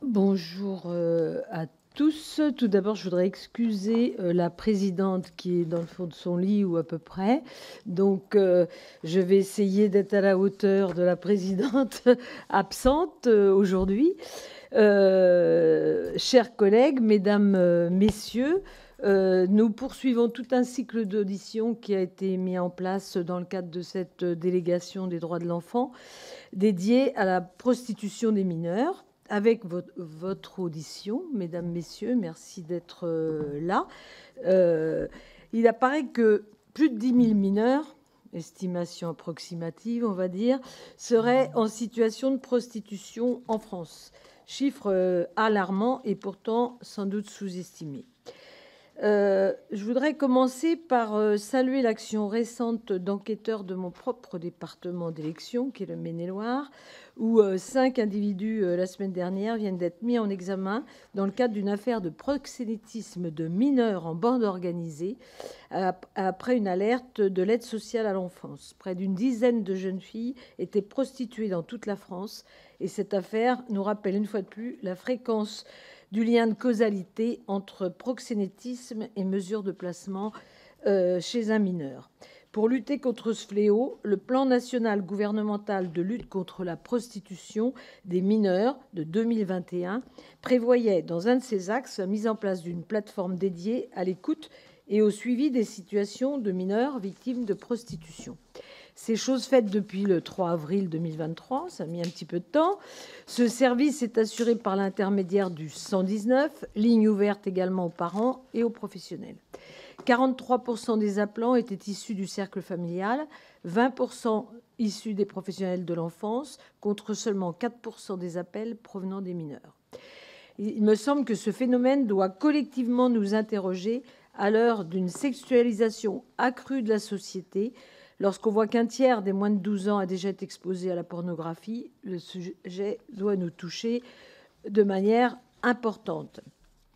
Bonjour à tous. Tout d'abord, je voudrais excuser la présidente qui est dans le fond de son lit ou à peu près. Donc, je vais essayer d'être à la hauteur de la présidente absente aujourd'hui. Chers collègues, mesdames, messieurs, nous poursuivons tout un cycle d'auditions qui a été mis en place dans le cadre de cette délégation des droits de l'enfant dédiée à la prostitution des mineurs. Avec votre audition, mesdames, messieurs, merci d'être là. Il apparaît que plus de 10 000 mineurs, estimation approximative, on va dire, seraient en situation de prostitution en France. Chiffre alarmant et pourtant sans doute sous-estimé. Je voudrais commencer par saluer l'action récente d'enquêteurs de mon propre département d'élection, qui est le Maine-et-Loire, où 5 individus, la semaine dernière, viennent d'être mis en examen dans le cadre d'une affaire de proxénétisme de mineurs en bande organisée, après une alerte de l'aide sociale à l'enfance. Près d'une dizaine de jeunes filles étaient prostituées dans toute la France, et cette affaire nous rappelle une fois de plus la fréquence du lien de causalité entre proxénétisme et mesures de placement chez un mineur. Pour lutter contre ce fléau, le plan national gouvernemental de lutte contre la prostitution des mineurs de 2021 prévoyait dans un de ses axes la mise en place d'une plateforme dédiée à l'écoute et au suivi des situations de mineurs victimes de prostitution. C'est chose faite depuis le 3 avril 2023, ça a mis un petit peu de temps. Ce service est assuré par l'intermédiaire du 119, ligne ouverte également aux parents et aux professionnels. 43% des appelants étaient issus du cercle familial, 20% issus des professionnels de l'enfance, contre seulement 4% des appels provenant des mineurs. Il me semble que ce phénomène doit collectivement nous interroger à l'heure d'une sexualisation accrue de la société. Lorsqu'on voit qu'un tiers des moins de 12 ans a déjà été exposé à la pornographie, le sujet doit nous toucher de manière importante.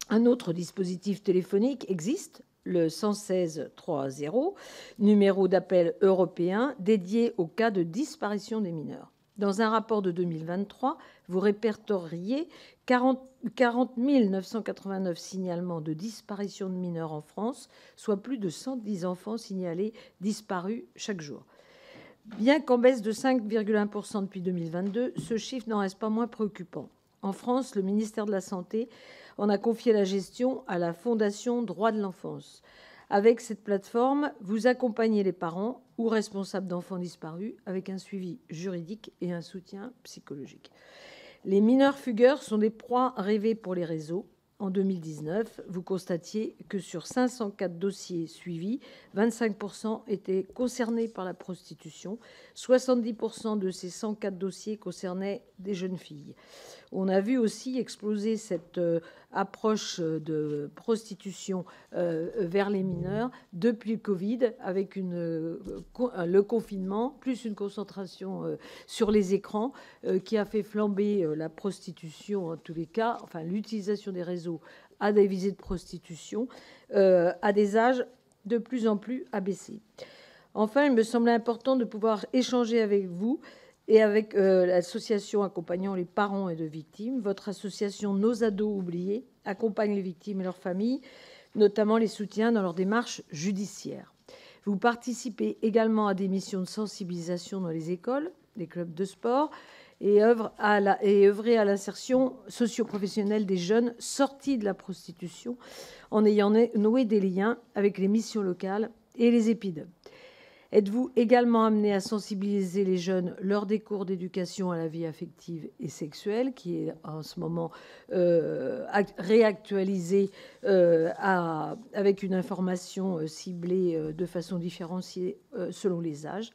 Un autre dispositif téléphonique existe, le 116 30, numéro d'appel européen dédié au cas de disparition des mineurs. Dans un rapport de 2023, vous répertoriez 40 989 signalements de disparition de mineurs en France, soit plus de 110 enfants signalés disparus chaque jour. Bien qu'en baisse de 5,1% depuis 2022, ce chiffre n'en reste pas moins préoccupant. En France, le ministère de la Santé en a confié la gestion à la Fondation Droits de l'enfance. Avec cette plateforme, vous accompagnez les parents ou responsables d'enfants disparus avec un suivi juridique et un soutien psychologique. Les mineurs fugueurs sont des proies rêvées pour les réseaux. En 2019, vous constatiez que sur 504 dossiers suivis, 25% étaient concernés par la prostitution. 70% de ces 104 dossiers concernaient des jeunes filles. On a vu aussi exploser cette approche de prostitution vers les mineurs depuis le Covid, avec le confinement, plus une concentration sur les écrans qui a fait flamber la prostitution, en tous les cas, enfin l'utilisation des réseaux à des visées de prostitution, à des âges de plus en plus abaissés. Enfin, il me semblait important de pouvoir échanger avec vous et avec l'association accompagnant les parents et de victimes. Votre association Nos Ados Oubliés accompagne les victimes et leurs familles, notamment les soutiens dans leur démarche judiciaire. Vous participez également à des missions de sensibilisation dans les écoles, les clubs de sport, et œuvrez à l'insertion socio-professionnelle des jeunes sortis de la prostitution en ayant noué des liens avec les missions locales et les EPID. Êtes-vous également amené à sensibiliser les jeunes lors des cours d'éducation à la vie affective et sexuelle, qui est en ce moment réactualisé avec une information ciblée de façon différenciée selon les âges?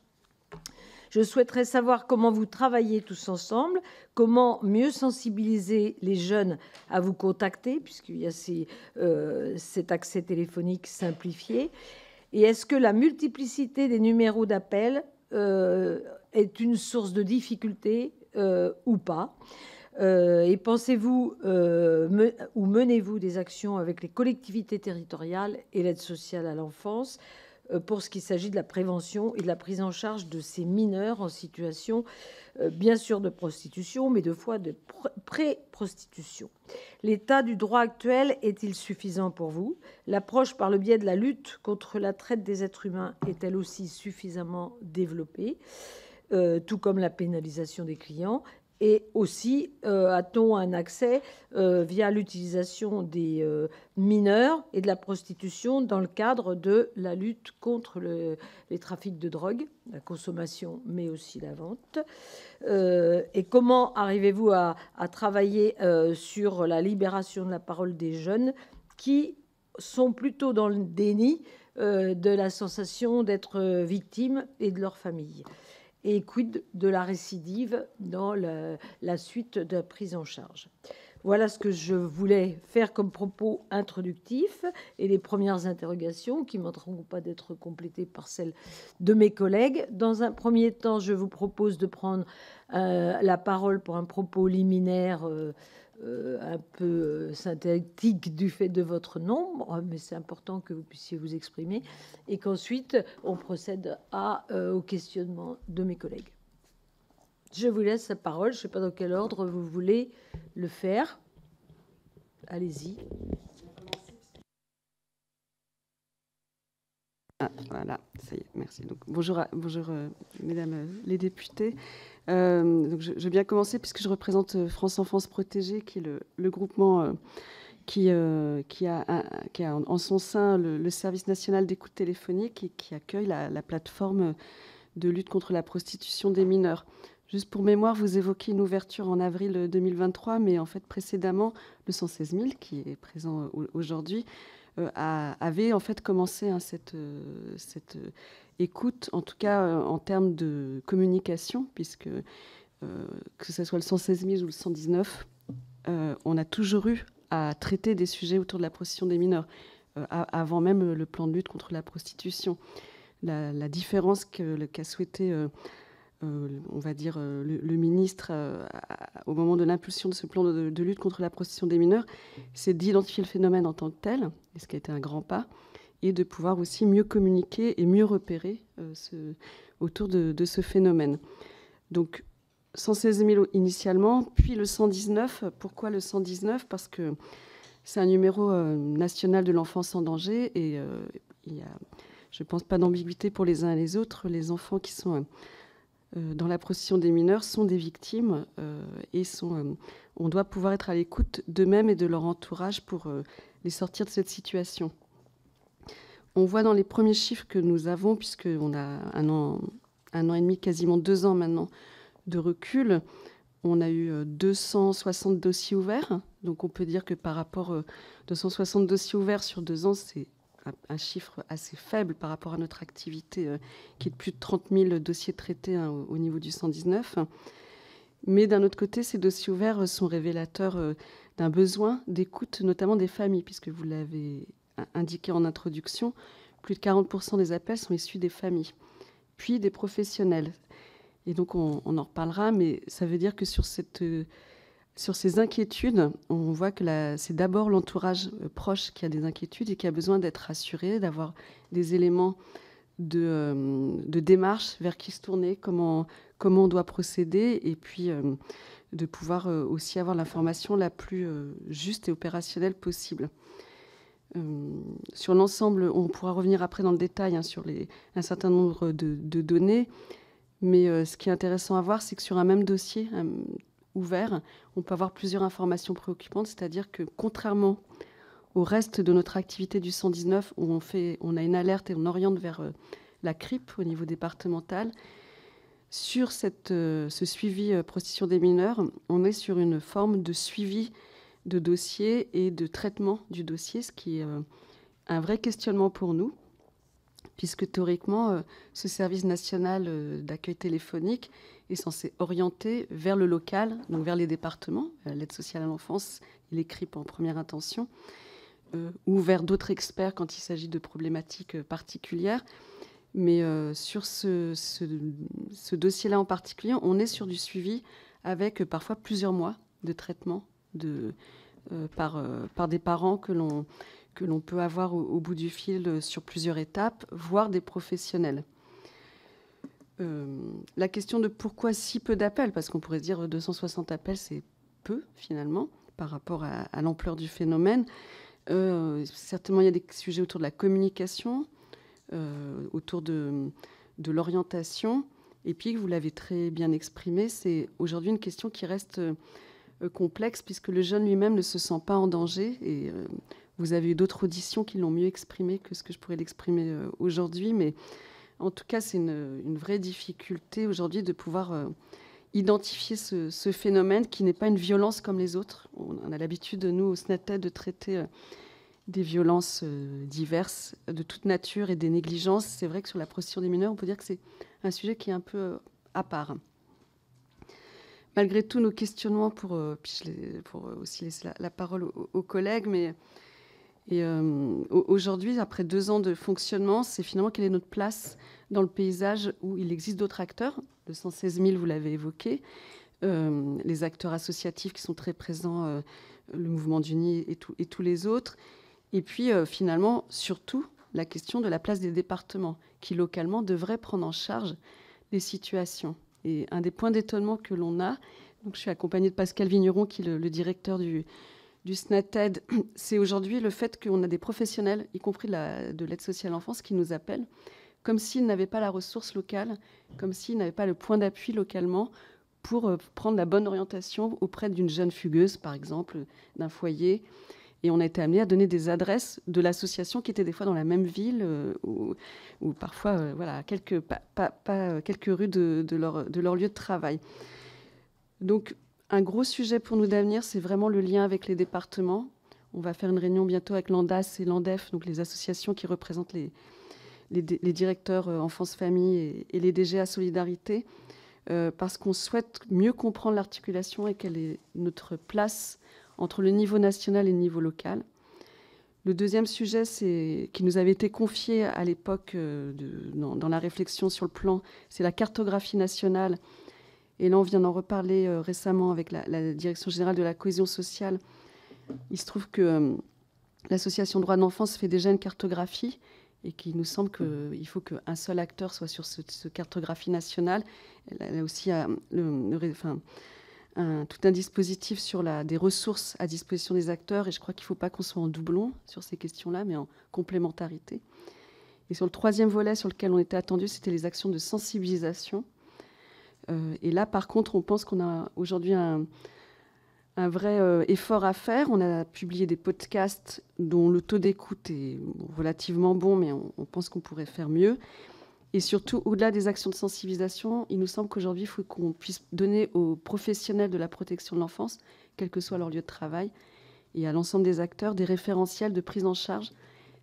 Je souhaiterais savoir comment vous travaillez tous ensemble, comment mieux sensibiliser les jeunes à vous contacter, puisqu'il y a cet accès téléphonique simplifié. Et est-ce que la multiplicité des numéros d'appel est une source de difficulté ou pas? Et pensez-vous ou menez-vous des actions avec les collectivités territoriales et l'aide sociale à l'enfance pour ce qui s'agit de la prévention et de la prise en charge de ces mineurs en situation, bien sûr, de prostitution, mais de fois de pré-prostitution. L'état du droit actuel est-il suffisant pour vous? L'approche par le biais de la lutte contre la traite des êtres humains est-elle aussi suffisamment développée, tout comme la pénalisation des clients? Et aussi, a-t-on un accès via l'utilisation des mineurs et de la prostitution dans le cadre de la lutte contre les trafics de drogue, la consommation, mais aussi la vente? Et comment arrivez-vous à travailler sur la libération de la parole des jeunes qui sont plutôt dans le déni de la sensation d'être victimes et de leur famille? Et quid de la récidive dans la suite de la prise en charge? Voilà ce que je voulais faire comme propos introductif et les premières interrogations qui ne manqueront pas d'être complétées par celles de mes collègues. Dans un premier temps, je vous propose de prendre la parole pour un propos liminaire un peu synthétique du fait de votre nombre, mais c'est important que vous puissiez vous exprimer, et qu'ensuite on procède au questionnement de mes collègues. Je vous laisse la parole. Je ne sais pas dans quel ordre vous voulez le faire. Allez-y. Ah, voilà, ça y est, merci. Donc, bonjour, mesdames les députés. Donc je vais bien commencer puisque je représente France Enfance Protégée, qui est le groupement qui a en son sein le service national d'écoute téléphonique et qui accueille la plateforme de lutte contre la prostitution des mineurs. Juste pour mémoire, vous évoquez une ouverture en avril 2023, mais en fait précédemment, le 116 000, qui est présent aujourd'hui, avait en fait commencé cette écoute, en tout cas en termes de communication, puisque que ce soit le 116 000 ou le 119, on a toujours eu à traiter des sujets autour de la prostitution des mineurs, avant même le plan de lutte contre la prostitution. La différence qu'a souhaité, on va dire, le ministre au moment de l'impulsion de ce plan de lutte contre la prostitution des mineurs, c'est d'identifier le phénomène en tant que tel, et ce qui a été un grand pas, et de pouvoir aussi mieux communiquer et mieux repérer autour de ce phénomène. Donc, 116 000 initialement, puis le 119. Pourquoi le 119 ? Parce que c'est un numéro national de l'enfance en danger, et il y a, je ne pense pas d'ambiguïté pour les uns et les autres. Les enfants qui sont dans la prostitution des mineurs sont des victimes et on doit pouvoir être à l'écoute d'eux-mêmes et de leur entourage pour les sortir de cette situation. On voit dans les premiers chiffres que nous avons, puisqu'on a un an et demi, quasiment 2 ans maintenant de recul, on a eu 260 dossiers ouverts. Donc on peut dire que par rapport 260 dossiers ouverts sur 2 ans, c'est un chiffre assez faible par rapport à notre activité qui est de plus de 30 000 dossiers traités au niveau du 119. Mais d'un autre côté, ces dossiers ouverts sont révélateurs d'un besoin d'écoute, notamment des familles, puisque vous l'avez indiqué en introduction, plus de 40% des appels sont issus des familles, puis des professionnels. Et donc on en reparlera, mais ça veut dire que sur ces inquiétudes, on voit que c'est d'abord l'entourage proche qui a des inquiétudes et qui a besoin d'être rassuré, d'avoir des éléments de démarche, vers qui se tourner, comment on doit procéder, et puis de pouvoir aussi avoir l'information la plus juste et opérationnelle possible. Sur l'ensemble, on pourra revenir après dans le détail sur un certain nombre de données, mais ce qui est intéressant à voir, c'est que sur un même dossier ouvert, on peut avoir plusieurs informations préoccupantes, c'est-à-dire que contrairement au reste de notre activité du 119, où on a une alerte et on oriente vers la CRIP au niveau départemental, sur ce suivi prostitution des mineurs, on est sur une forme de suivi de dossier et de traitement du dossier, ce qui est un vrai questionnement pour nous, puisque théoriquement, ce service national d'accueil téléphonique est censé orienter vers le local, donc vers les départements, l'aide sociale à l'enfance et les CRIP en première intention, ou vers d'autres experts quand il s'agit de problématiques particulières. Mais sur ce dossier-là en particulier, on est sur du suivi avec parfois plusieurs mois de traitement par des parents que que l'on peut avoir au bout du fil sur plusieurs étapes, voire des professionnels. La question de pourquoi si peu d'appels, parce qu'on pourrait se dire 260 appels, c'est peu finalement par rapport à l'ampleur du phénomène. Certainement, il y a des sujets autour de la communication, autour de l'orientation. Et puis, vous l'avez très bien exprimé, c'est aujourd'hui une question qui reste complexe, puisque le jeune lui-même ne se sent pas en danger. Et vous avez eu d'autres auditions qui l'ont mieux exprimé que ce que je pourrais l'exprimer aujourd'hui. Mais en tout cas, c'est une vraie difficulté aujourd'hui de pouvoir identifier ce phénomène qui n'est pas une violence comme les autres. On a l'habitude, nous, au SNATED, de traiter des violences diverses, de toute nature et des négligences. C'est vrai que sur la prostitution des mineurs, on peut dire que c'est un sujet qui est un peu à part. Malgré tous nos questionnements, pour aussi laisser la parole aux collègues, aujourd'hui, après 2 ans de fonctionnement, c'est finalement quelle est notre place dans le paysage où il existe d'autres acteurs. Le 116 000, vous l'avez évoqué, les acteurs associatifs qui sont très présents, le mouvement d'Uni et tous les autres. Et puis, finalement, surtout, la question de la place des départements, qui localement devraient prendre en charge les situations. Et un des points d'étonnement que l'on a, donc je suis accompagnée de Pascal Vigneron, qui est le directeur du SNATED, c'est aujourd'hui le fait qu'on a des professionnels, y compris de l'aide sociale à l'enfance, qui nous appellent, comme s'ils n'avaient pas la ressource locale, comme s'ils n'avaient pas le point d'appui localement pour prendre la bonne orientation auprès d'une jeune fugueuse, par exemple, d'un foyer. Et on a été amené à donner des adresses de l'association qui étaient des fois dans la même ville ou parfois voilà, quelques rues de leur lieu de travail. Donc, un gros sujet pour nous d'avenir, c'est vraiment le lien avec les départements. On va faire une réunion bientôt avec l'ANDAS et l'ANDEF, donc les associations qui représentent les directeurs enfance-famille et les DGA Solidarité, parce qu'on souhaite mieux comprendre l'articulation et quelle est notre place entre le niveau national et le niveau local. Le deuxième sujet, qui nous avait été confié à l'époque dans la réflexion sur le plan, c'est la cartographie nationale. Et là, on vient d'en reparler récemment avec la Direction générale de la cohésion sociale. Il se trouve que l'association Droits de l'enfance fait déjà une cartographie et qu'il nous semble qu'il faut qu'un seul acteur soit sur ce cartographie nationale. Elle a aussi tout un dispositif sur des ressources à disposition des acteurs, et je crois qu'il ne faut pas qu'on soit en doublon sur ces questions-là, mais en complémentarité. Et sur le troisième volet sur lequel on était attendu, c'était les actions de sensibilisation. Et là, par contre, on pense qu'on a aujourd'hui un vrai effort à faire. On a publié des podcasts dont le taux d'écoute est relativement bon, mais on pense qu'on pourrait faire mieux. Et surtout, au-delà des actions de sensibilisation, il nous semble qu'aujourd'hui, il faut qu'on puisse donner aux professionnels de la protection de l'enfance, quel que soit leur lieu de travail, et à l'ensemble des acteurs, des référentiels de prise en charge.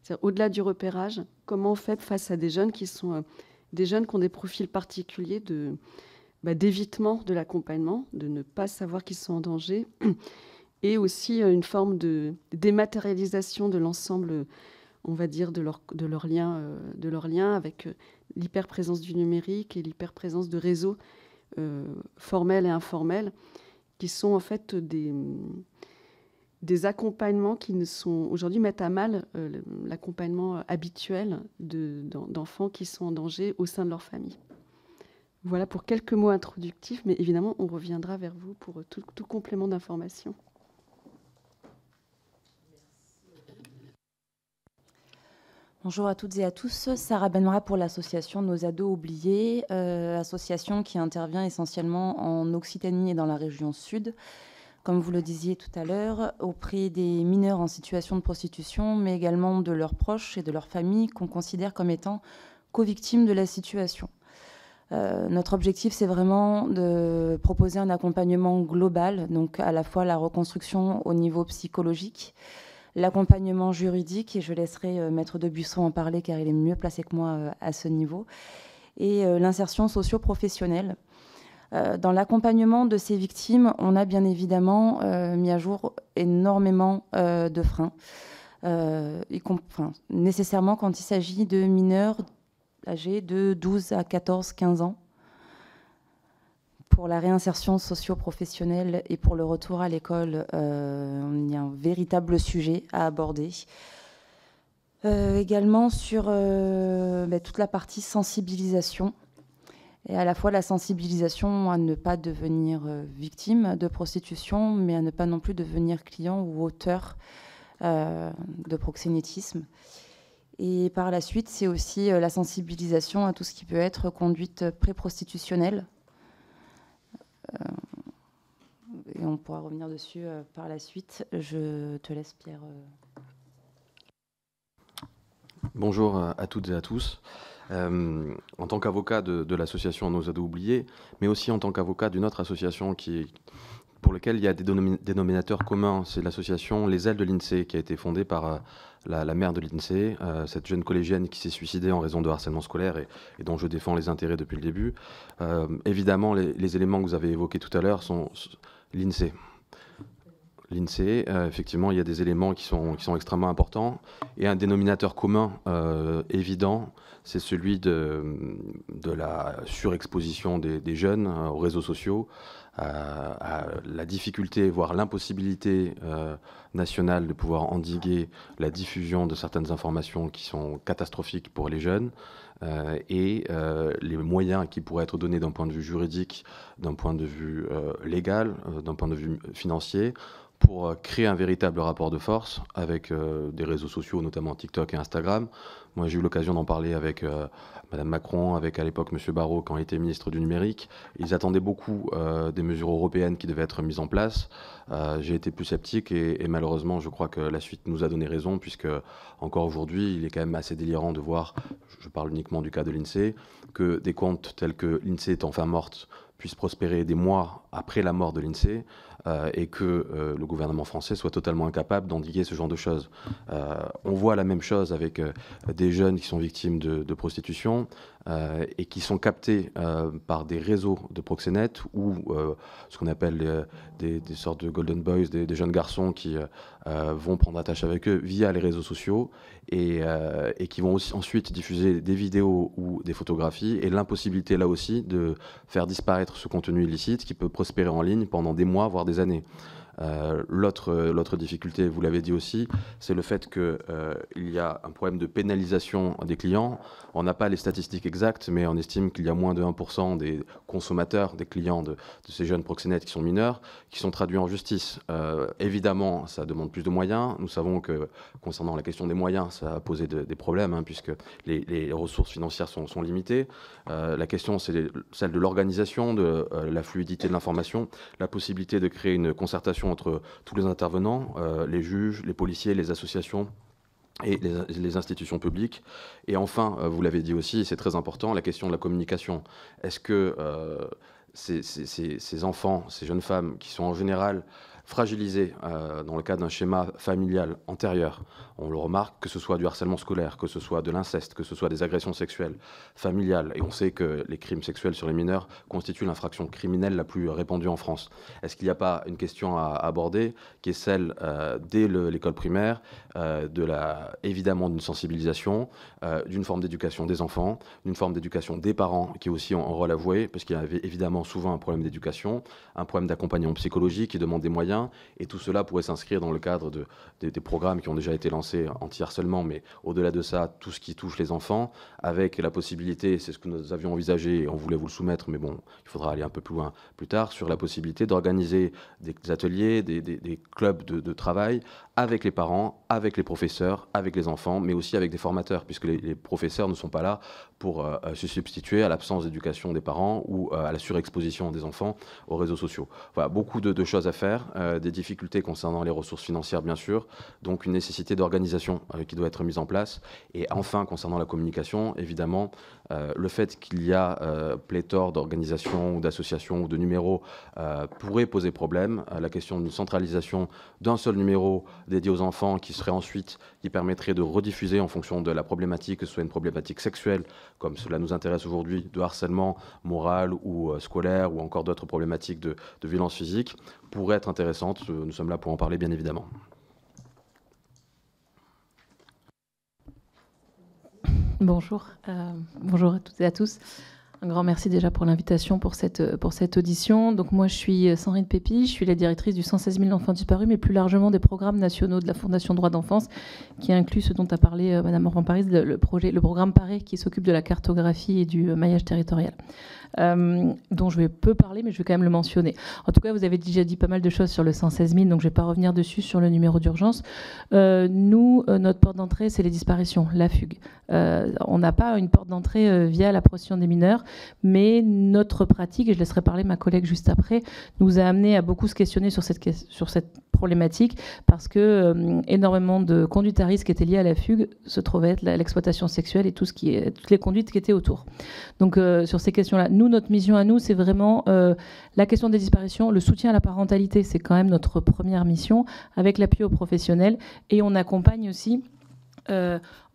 C'est-à-dire, au-delà du repérage, comment on fait face à des jeunes qui sont des jeunes qui ont des profils particuliers d'évitement de l'accompagnement, de ne pas savoir qu'ils sont en danger, et aussi une forme de dématérialisation de l'ensemble, on va dire, de leur lien avec l'hyperprésence du numérique et l'hyperprésence de réseaux formels et informels, qui sont en fait des accompagnements qui aujourd'hui mettent à mal l'accompagnement habituel d'enfants qui sont en danger au sein de leur famille. Voilà pour quelques mots introductifs, mais évidemment, on reviendra vers vous pour tout complément d'information. Bonjour à toutes et à tous. Sarah Benmara pour l'association Nos Ados Oubliés, association qui intervient essentiellement en Occitanie et dans la région sud, comme vous le disiez tout à l'heure, auprès des mineurs en situation de prostitution, mais également de leurs proches et de leurs familles qu'on considère comme étant co-victimes de la situation. Notre objectif, c'est vraiment de proposer un accompagnement global, donc à la fois la reconstruction au niveau psychologique, l'accompagnement juridique, et je laisserai Maître Debuisson en parler car il est mieux placé que moi à ce niveau, et l'insertion socio-professionnelle. Dans l'accompagnement de ces victimes, on a bien évidemment mis à jour énormément de freins, nécessairement quand il s'agit de mineurs âgés de 12 à 14, 15 ans. Pour la réinsertion socio-professionnelle et pour le retour à l'école, il y a un véritable sujet à aborder. Également sur toute la partie sensibilisation, et à la fois la sensibilisation à ne pas devenir victime de prostitution, mais à ne pas non plus devenir client ou auteur de proxénétisme. Et par la suite, c'est aussi la sensibilisation à tout ce qui peut être conduite pré-prostitutionnelle. Et on pourra revenir dessus par la suite. Je te laisse, Pierre. Bonjour à toutes et à tous. En tant qu'avocat de l'association Nos ados oubliés, mais aussi en tant qu'avocat d'une autre association pour laquelle il y a des dénominateurs communs, c'est l'association Les Ailes de l'INSEE, qui a été fondée par la mère de l'INSEE, cette jeune collégienne qui s'est suicidée en raison de harcèlement scolaire et dont je défends les intérêts depuis le début. Évidemment, les éléments que vous avez évoqués tout à l'heure sont l'INSEE. L'INSEE, effectivement, il y a des éléments qui sont extrêmement importants. Et un dénominateur commun évident, c'est celui de la surexposition des jeunes aux réseaux sociaux, à la difficulté, voire l'impossibilité nationale de pouvoir endiguer la diffusion de certaines informations qui sont catastrophiques pour les jeunes. Et les moyens qui pourraient être donnés d'un point de vue juridique, d'un point de vue légal, d'un point de vue financier, pour créer un véritable rapport de force avec des réseaux sociaux, notamment TikTok et Instagram. Moi, j'ai eu l'occasion d'en parler avec Madame Macron, avec à l'époque Monsieur Barrot, quand il était ministre du numérique. Ils attendaient beaucoup des mesures européennes qui devaient être mises en place. J'ai été plus sceptique et malheureusement, je crois que la suite nous a donné raison, puisque encore aujourd'hui, il est quand même assez délirant de voir, je parle uniquement du cas de l'INSEE, que des comptes tels que l'INSEE est enfin morte puissent prospérer des mois après la mort de l'INSEE et que le gouvernement français soit totalement incapable d'endiguer ce genre de choses. On voit la même chose avec des jeunes qui sont victimes de prostitution et qui sont captés par des réseaux de proxénètes ou ce qu'on appelle des sortes de golden boys, des jeunes garçons qui vont prendre attache avec eux via les réseaux sociaux et qui vont aussi ensuite diffuser des vidéos ou des photographies, et l'impossibilité là aussi de faire disparaître ce contenu illicite qui peut prospérer en ligne pendant des mois, voire des années. L'autre difficulté, vous l'avez dit aussi, c'est le fait qu'il y a un problème de pénalisation des clients. On n'a pas les statistiques exactes, mais on estime qu'il y a moins de 1% des consommateurs, des clients de ces jeunes proxénètes qui sont mineurs, qui sont traduits en justice. Évidemment, ça demande plus de moyens. Nous savons que concernant la question des moyens, ça a posé des problèmes, hein, puisque les ressources financières sont limitées. La question, c'est celle de l'organisation, de la fluidité de l'information, la possibilité de créer une concertation entre tous les intervenants, les juges, les policiers, les associations et les institutions publiques. Et enfin, vous l'avez dit aussi, c'est très important, la question de la communication. Est-ce que ces enfants, ces jeunes femmes qui sont en général fragilisés dans le cadre d'un schéma familial antérieur, on le remarque, que ce soit du harcèlement scolaire, que ce soit de l'inceste, que ce soit des agressions sexuelles familiales, et on sait que les crimes sexuels sur les mineurs constituent l'infraction criminelle la plus répandue en France. Est-ce qu'il n'y a pas une question à aborder qui est celle, dès l'école primaire, évidemment d'une sensibilisation, d'une forme d'éducation des enfants, d'une forme d'éducation des parents qui est aussi un rôle à jouer, parce qu'il y avait évidemment souvent un problème d'éducation, un problème d'accompagnement psychologique qui demande des moyens, et tout cela pourrait s'inscrire dans le cadre des programmes qui ont déjà été lancés anti-harcèlement, mais au-delà de ça, tout ce qui touche les enfants, avec la possibilité, c'est ce que nous avions envisagé et on voulait vous le soumettre, mais bon, il faudra aller un peu plus loin plus tard, sur la possibilité d'organiser des ateliers, des clubs de travail avec les parents, avec les professeurs, avec les enfants, mais aussi avec des formateurs, puisque les professeurs ne sont pas là pour se substituer à l'absence d'éducation des parents ou à la surexposition des enfants aux réseaux sociaux. Voilà, beaucoup de choses à faire, des difficultés concernant les ressources financières, bien sûr, donc une nécessité d'organisation qui doit être mise en place. Et enfin, concernant la communication, évidemment, le fait qu'il y a pléthore d'organisations ou d'associations ou de numéros pourrait poser problème. La question d'une centralisation d'un seul numéro dédié aux enfants qui permettrait de rediffuser en fonction de la problématique, que ce soit une problématique sexuelle, comme cela nous intéresse aujourd'hui, de harcèlement moral ou scolaire, ou encore d'autres problématiques de violence physique, pourrait être intéressante. Nous sommes là pour en parler, bien évidemment. Bonjour, bonjour à toutes et à tous. Un grand merci déjà pour l'invitation pour cette audition. Donc moi, je suis Sandrine Pépi, je suis la directrice du 116 000 enfants disparus, mais plus largement des programmes nationaux de la Fondation Droits d'Enfance, qui inclut ce dont a parlé Madame Orban-Paris, le programme PARé, qui s'occupe de la cartographie et du maillage territorial. Dont je vais peu parler, mais je vais quand même le mentionner. En tout cas, vous avez déjà dit pas mal de choses sur le 116 000, donc je ne vais pas revenir dessus sur le numéro d'urgence. Nous, notre porte d'entrée, c'est les disparitions, la fugue. On n'a pas une porte d'entrée via la prostitution des mineurs, mais notre pratique, et je laisserai parler ma collègue juste après, nous a amené à beaucoup se questionner sur cette problématique, parce que énormément de conduites à risque étaient liées à la fugue, se trouvait être l'exploitation sexuelle et toutes les conduites qui étaient autour. Donc sur ces questions-là, nous, notre mission à nous, c'est vraiment la question des disparitions, le soutien à la parentalité, c'est quand même notre première mission, avec l'appui aux professionnels, et on accompagne aussi...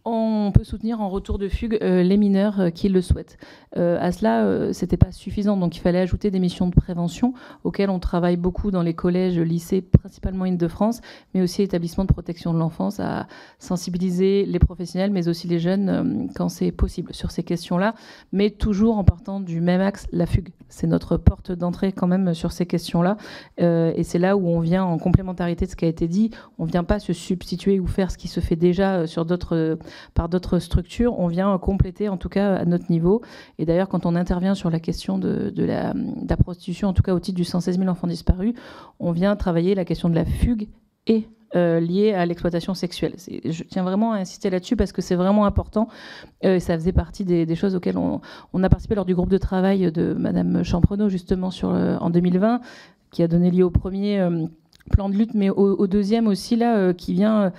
on peut soutenir en retour de fugue les mineurs qui le souhaitent. À cela, c'était pas suffisant, donc il fallait ajouter des missions de prévention auxquelles on travaille beaucoup dans les collèges, lycées, principalement Île-de-France, mais aussi établissements de protection de l'enfance, à sensibiliser les professionnels, mais aussi les jeunes quand c'est possible sur ces questions-là, mais toujours en partant du même axe, la fugue. C'est notre porte d'entrée quand même sur ces questions-là, et c'est là où on vient en complémentarité de ce qui a été dit. On vient pas se substituer ou faire ce qui se fait déjà par d'autres structures, on vient compléter en tout cas à notre niveau. Et d'ailleurs, quand on intervient sur la question de la prostitution, en tout cas au titre du 116 000 enfants disparus, on vient travailler la question de la fugue et liée à l'exploitation sexuelle. Je tiens vraiment à insister là-dessus parce que c'est vraiment important. Ça faisait partie des choses auxquelles on a participé lors du groupe de travail de Madame Champrenault, justement, en 2020, qui a donné lieu au premier... plan de lutte, mais au deuxième aussi, là, qui vient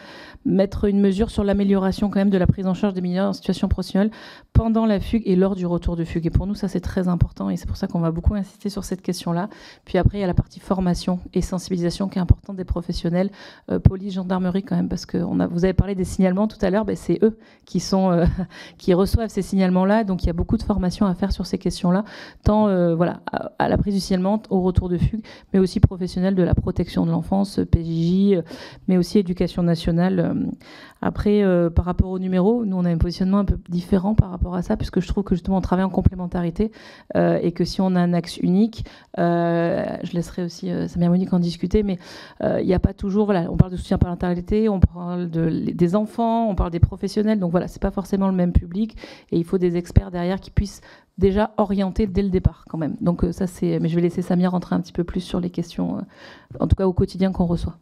mettre une mesure sur l'amélioration quand même de la prise en charge des mineurs en situation professionnelle pendant la fugue et lors du retour de fugue. Et pour nous, ça, c'est très important, et c'est pour ça qu'on va beaucoup insister sur cette question-là. Puis après, il y a la partie formation et sensibilisation qui est importante des professionnels, police, gendarmerie quand même, parce que vous avez parlé des signalements tout à l'heure, c'est eux qui reçoivent ces signalements-là, donc il y a beaucoup de formation à faire sur ces questions-là, tant à la prise du signalement, au retour de fugue, mais aussi professionnels de la protection de l'enfance, PJJ, mais aussi éducation nationale. Après, par rapport au numéro, nous, on a un positionnement un peu différent par rapport à ça, puisque je trouve que justement, on travaille en complémentarité et que si on a un axe unique, je laisserai aussi Samia Monique en discuter, mais il n'y a pas toujours... Voilà, on parle de soutien à la parentalité, on parle des enfants, on parle des professionnels, donc voilà, c'est pas forcément le même public, et il faut des experts derrière qui puissent déjà orienté dès le départ quand même. Donc ça c'est... Mais je vais laisser Samia rentrer un petit peu plus sur les questions, en tout cas au quotidien qu'on reçoit.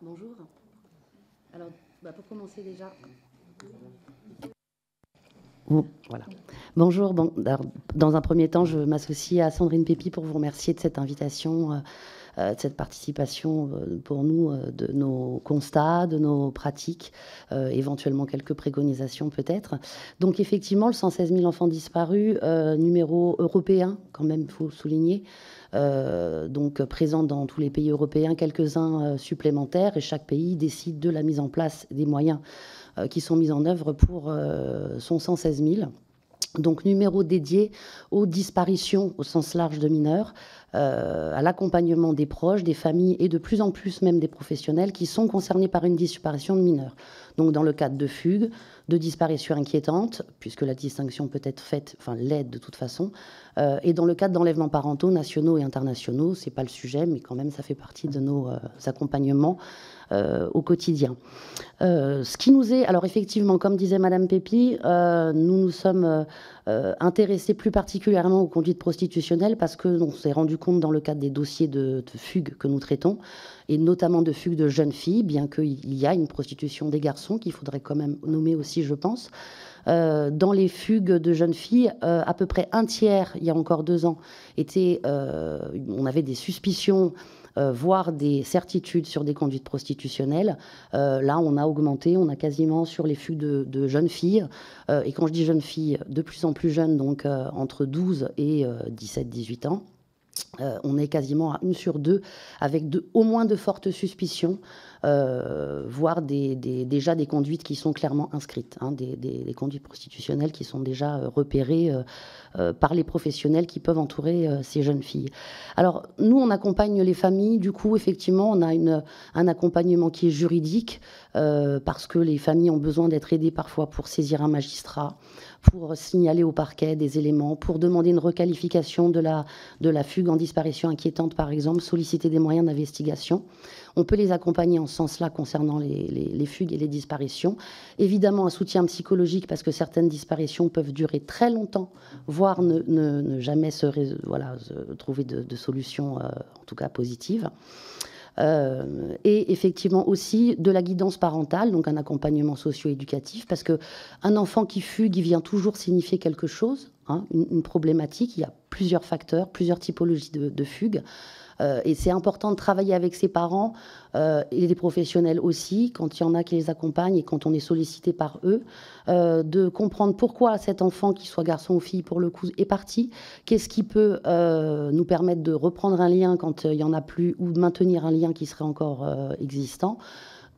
Bonjour. Alors, pour commencer déjà... Voilà. Bonjour. Dans un premier temps, je m'associe à Sandrine Pépi pour vous remercier de cette invitation, de cette participation pour nous, de nos constats, de nos pratiques, éventuellement quelques préconisations peut-être. Donc effectivement, le 116 000 enfants disparus, numéro européen, quand même, il faut souligner, donc présent dans tous les pays européens, quelques-uns supplémentaires, et chaque pays décide de la mise en place des moyens qui sont mis en œuvre pour son 116 000. Donc numéro dédié aux disparitions au sens large de mineurs, à l'accompagnement des proches, des familles et de plus en plus même des professionnels qui sont concernés par une disparition de mineurs. Donc dans le cadre de fugue, de disparition inquiétante, puisque la distinction peut être faite, enfin l'aide de toute façon, et dans le cadre d'enlèvements parentaux nationaux et internationaux, c'est pas le sujet, mais quand même ça fait partie de nos accompagnements au quotidien. Ce qui nous est, alors effectivement, comme disait Madame Pépi, nous nous sommes intéressés plus particulièrement aux conduites prostitutionnelles parce que on s'est rendu compte dans le cadre des dossiers de fugue que nous traitons, et notamment de fugue de jeunes filles, bien qu'il y a une prostitution des garçons qu'il faudrait quand même nommer aussi, je pense. Dans les fugues de jeunes filles, à peu près un tiers, il y a encore 2 ans, on avait des suspicions, voire des certitudes sur des conduites prostitutionnelles. Là, on a augmenté, on a quasiment sur les fugues de jeunes filles, et quand je dis jeunes filles, de plus en plus jeunes, donc entre 12 et 17-18 ans. On est quasiment à 1 sur 2, avec au moins de fortes suspicions, voire déjà des conduites qui sont clairement inscrites, hein, des conduites prostitutionnelles qui sont déjà repérées par les professionnels qui peuvent entourer ces jeunes filles. Alors, nous, on accompagne les familles. Du coup, effectivement, on a un accompagnement qui est juridique, parce que les familles ont besoin d'être aidées parfois pour saisir un magistrat, pour signaler au parquet des éléments, pour demander une requalification de la fugue en disparition inquiétante, par exemple, solliciter des moyens d'investigation. On peut les accompagner en ce sens-là concernant les fugues et les disparitions. Évidemment, un soutien psychologique, parce que certaines disparitions peuvent durer très longtemps, voire ne jamais se trouver de solution, en tout cas positive. Et effectivement aussi de la guidance parentale, donc un accompagnement socio-éducatif, parce qu'un enfant qui fugue, il vient toujours signifier quelque chose, hein, une problématique. Il y a plusieurs facteurs, plusieurs typologies de fugue. Et c'est important de travailler avec ses parents et les professionnels aussi, quand il y en a qui les accompagnent et quand on est sollicité par eux, de comprendre pourquoi cet enfant, qu'il soit garçon ou fille pour le coup, est parti, qu'est-ce qui peut nous permettre de reprendre un lien quand il n'y en a plus, ou de maintenir un lien qui serait encore existant,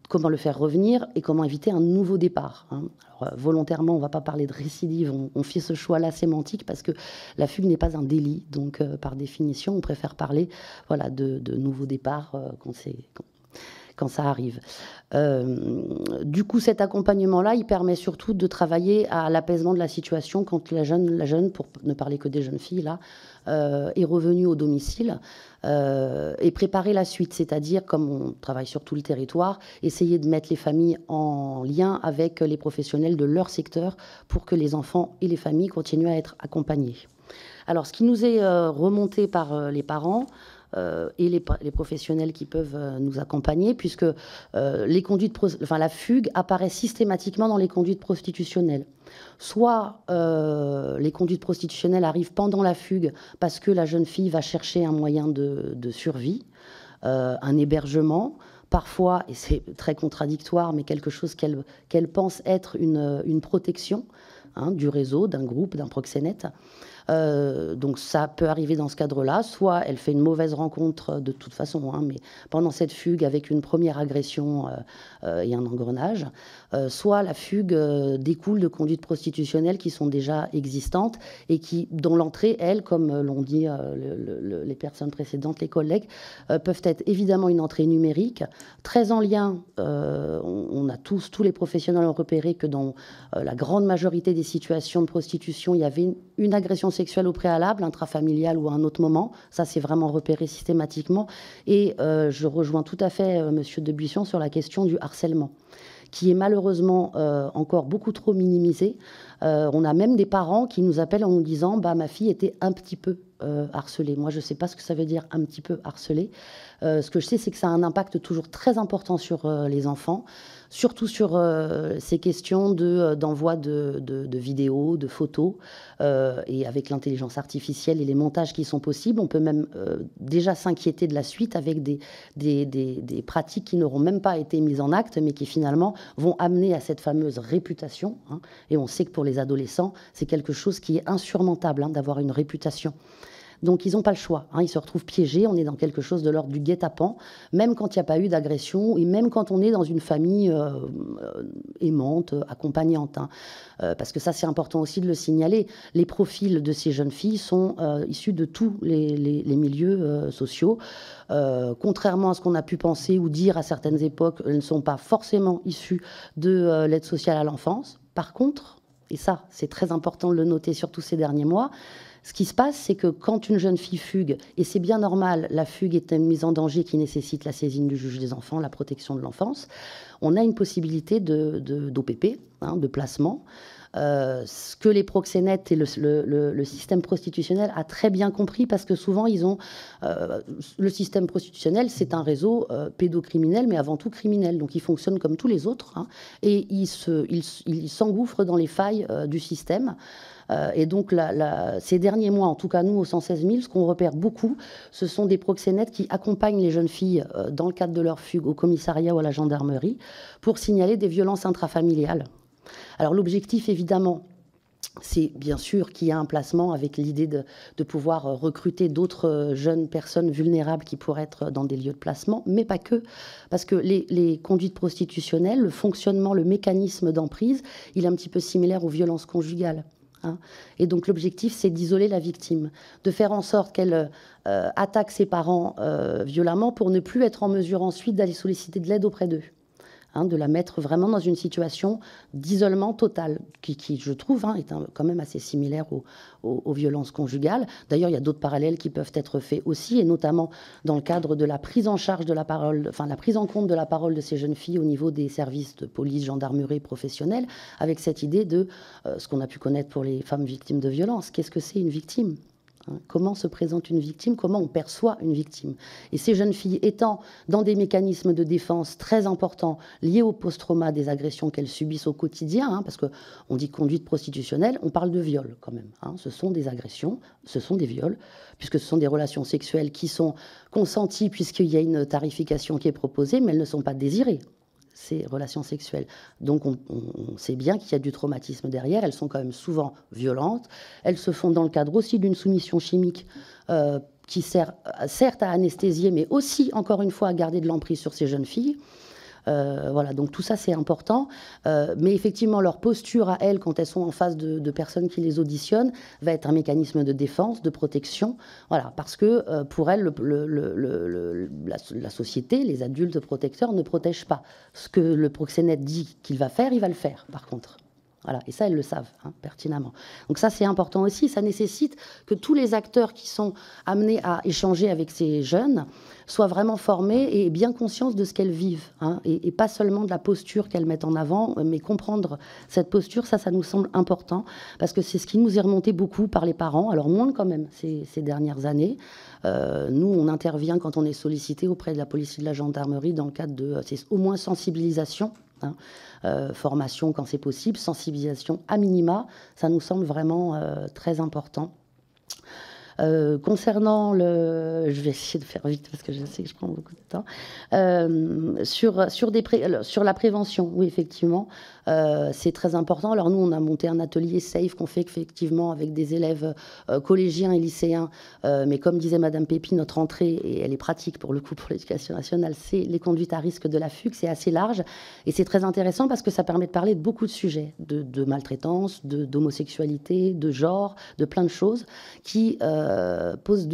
comment le faire revenir et comment éviter un nouveau départ, hein. Alors, volontairement, on ne va pas parler de récidive, on fait ce choix-là sémantique parce que la fugue n'est pas un délit. Donc, par définition, on préfère parler de nouveau départ quand ça arrive. Du coup, cet accompagnement-là, il permet surtout de travailler à l'apaisement de la situation quand la jeune, pour ne parler que des jeunes filles, là, est revenue au domicile, et préparer la suite, c'est-à-dire, comme on travaille sur tout le territoire, essayer de mettre les familles en lien avec les professionnels de leur secteur pour que les enfants et les familles continuent à être accompagnés. Alors, ce qui nous est remonté par les parents, et les professionnels qui peuvent nous accompagner, puisque la fugue apparaît systématiquement dans les conduites prostitutionnelles. Soit les conduites prostitutionnelles arrivent pendant la fugue parce que la jeune fille va chercher un moyen de survie, un hébergement, parfois, et c'est très contradictoire, mais quelque chose qu'elle pense être une protection, hein, du réseau, d'un groupe, d'un proxénète. Donc ça peut arriver dans ce cadre-là, soit elle fait une mauvaise rencontre de toute façon, hein, mais pendant cette fugue avec une première agression et un engrenage, soit la fugue découle de conduites prostitutionnelles qui sont déjà existantes et dont l'entrée, elles, comme l'ont dit les personnes précédentes, les collègues, peuvent être évidemment une entrée numérique, très en lien, on a tous les professionnels ont repéré que dans la grande majorité des situations de prostitution, il y avait une agression sexuelle au préalable, intrafamiliale ou à un autre moment. Ça, c'est vraiment repéré systématiquement. Et je rejoins tout à fait Monsieur Debuisson sur la question du harcèlement, qui est malheureusement encore beaucoup trop minimisé. On a même des parents qui nous appellent en nous disant « ma fille était un petit peu harcelée ». Moi, je ne sais pas ce que ça veut dire « un petit peu harcelée ». Ce que je sais, c'est que ça a un impact toujours très important sur les enfants, surtout sur ces questions d'envoi de vidéos, de photos, et avec l'intelligence artificielle et les montages qui sont possibles, on peut même déjà s'inquiéter de la suite avec des pratiques qui n'auront même pas été mises en acte, mais qui finalement vont amener à cette fameuse réputation, hein. Et on sait que pour les adolescents, c'est quelque chose qui est insurmontable, hein, d'avoir une réputation. Donc, ils n'ont pas le choix, hein, ils se retrouvent piégés, on est dans quelque chose de l'ordre du guet-apens, même quand il n'y a pas eu d'agression, et même quand on est dans une famille aimante, accompagnante, hein. Parce que ça, c'est important aussi de le signaler. Les profils de ces jeunes filles sont issus de tous les milieux sociaux. Contrairement à ce qu'on a pu penser ou dire à certaines époques, elles ne sont pas forcément issues de l'aide sociale à l'enfance. Par contre, et ça, c'est très important de le noter, surtout ces derniers mois, ce qui se passe, c'est que quand une jeune fille fugue, et c'est bien normal, la fugue est une mise en danger qui nécessite la saisine du juge des enfants, la protection de l'enfance, on a une possibilité d'OPP, hein, de placement. Ce que les proxénètes et le système prostitutionnel a très bien compris, parce que souvent ils ont le système prostitutionnel, c'est un réseau pédocriminel, mais avant tout criminel, donc il fonctionne comme tous les autres, hein, et il s'engouffre dans les failles du système. Et donc, ces derniers mois, en tout cas nous, au 116 000, ce qu'on repère beaucoup, ce sont des proxénètes qui accompagnent les jeunes filles dans le cadre de leur fugue au commissariat ou à la gendarmerie pour signaler des violences intrafamiliales. Alors l'objectif, évidemment, c'est bien sûr qu'il y a un placement avec l'idée de pouvoir recruter d'autres jeunes personnes vulnérables qui pourraient être dans des lieux de placement, mais pas que, parce que les conduites prostitutionnelles, le fonctionnement, le mécanisme d'emprise, il est un petit peu similaire aux violences conjugales. Hein. Et donc l'objectif, c'est d'isoler la victime, de faire en sorte qu'elle attaque ses parents violemment pour ne plus être en mesure ensuite d'aller solliciter de l'aide auprès d'eux. Hein, de la mettre vraiment dans une situation d'isolement total, qui je trouve, est quand même assez similaire aux violences conjugales. D'ailleurs, il y a d'autres parallèles qui peuvent être faits aussi, et notamment dans le cadre de la prise en charge de la parole, enfin la prise en compte de la parole de ces jeunes filles au niveau des services de police, gendarmerie professionnelle, avec cette idée de ce qu'on a pu connaître pour les femmes victimes de violences. Qu'est-ce que c'est une victime ? Comment se présente une victime, comment on perçoit une victime. Et ces jeunes filles étant dans des mécanismes de défense très importants liés au post-trauma des agressions qu'elles subissent au quotidien, parce qu'on dit conduite prostitutionnelle, on parle de viol quand même. Ce sont des agressions, ce sont des viols, puisque ce sont des relations sexuelles qui sont consenties puisqu'il y a une tarification qui est proposée, mais elles ne sont pas désirées. Ces relations sexuelles. Donc on sait bien qu'il y a du traumatisme derrière, elles sont quand même souvent violentes, elles se font dans le cadre aussi d'une soumission chimique qui sert certes à anesthésier, mais aussi, encore une fois, à garder de l'emprise sur ces jeunes filles. Voilà, donc tout ça c'est important, mais effectivement leur posture à elles quand elles sont en face de personnes qui les auditionnent va être un mécanisme de défense, de protection, voilà, parce que pour elles la société, les adultes protecteurs ne protègent pas. Ce que le proxénète dit qu'il va faire, il va le faire par contre. Voilà, et ça, elles le savent pertinemment. Donc ça, c'est important aussi. Ça nécessite que tous les acteurs qui sont amenés à échanger avec ces jeunes soient vraiment formés et bien conscients de ce qu'elles vivent. Et pas seulement de la posture qu'elles mettent en avant, mais comprendre cette posture, ça nous semble important, parce que c'est ce qui nous est remonté beaucoup par les parents, alors moins quand même ces dernières années. Nous, on intervient quand on est sollicité auprès de la police et de la gendarmerie dans le cadre de au moins sensibilisation. Formation quand c'est possible, sensibilisation à minima, ça nous semble vraiment très important. Concernant je vais essayer de faire vite parce que je sais que je prends beaucoup de temps, sur la prévention, oui effectivement, c'est très important. Alors nous on a monté un atelier SAFE qu'on fait effectivement avec des élèves collégiens et lycéens, mais comme disait Madame Pépi, notre entrée, et elle est pratique pour le coup pour l'éducation nationale, c'est les conduites à risque de la fugue, c'est assez large et c'est très intéressant parce que ça permet de parler de beaucoup de sujets, de maltraitance, d'homosexualité, de genre, de plein de choses qui posent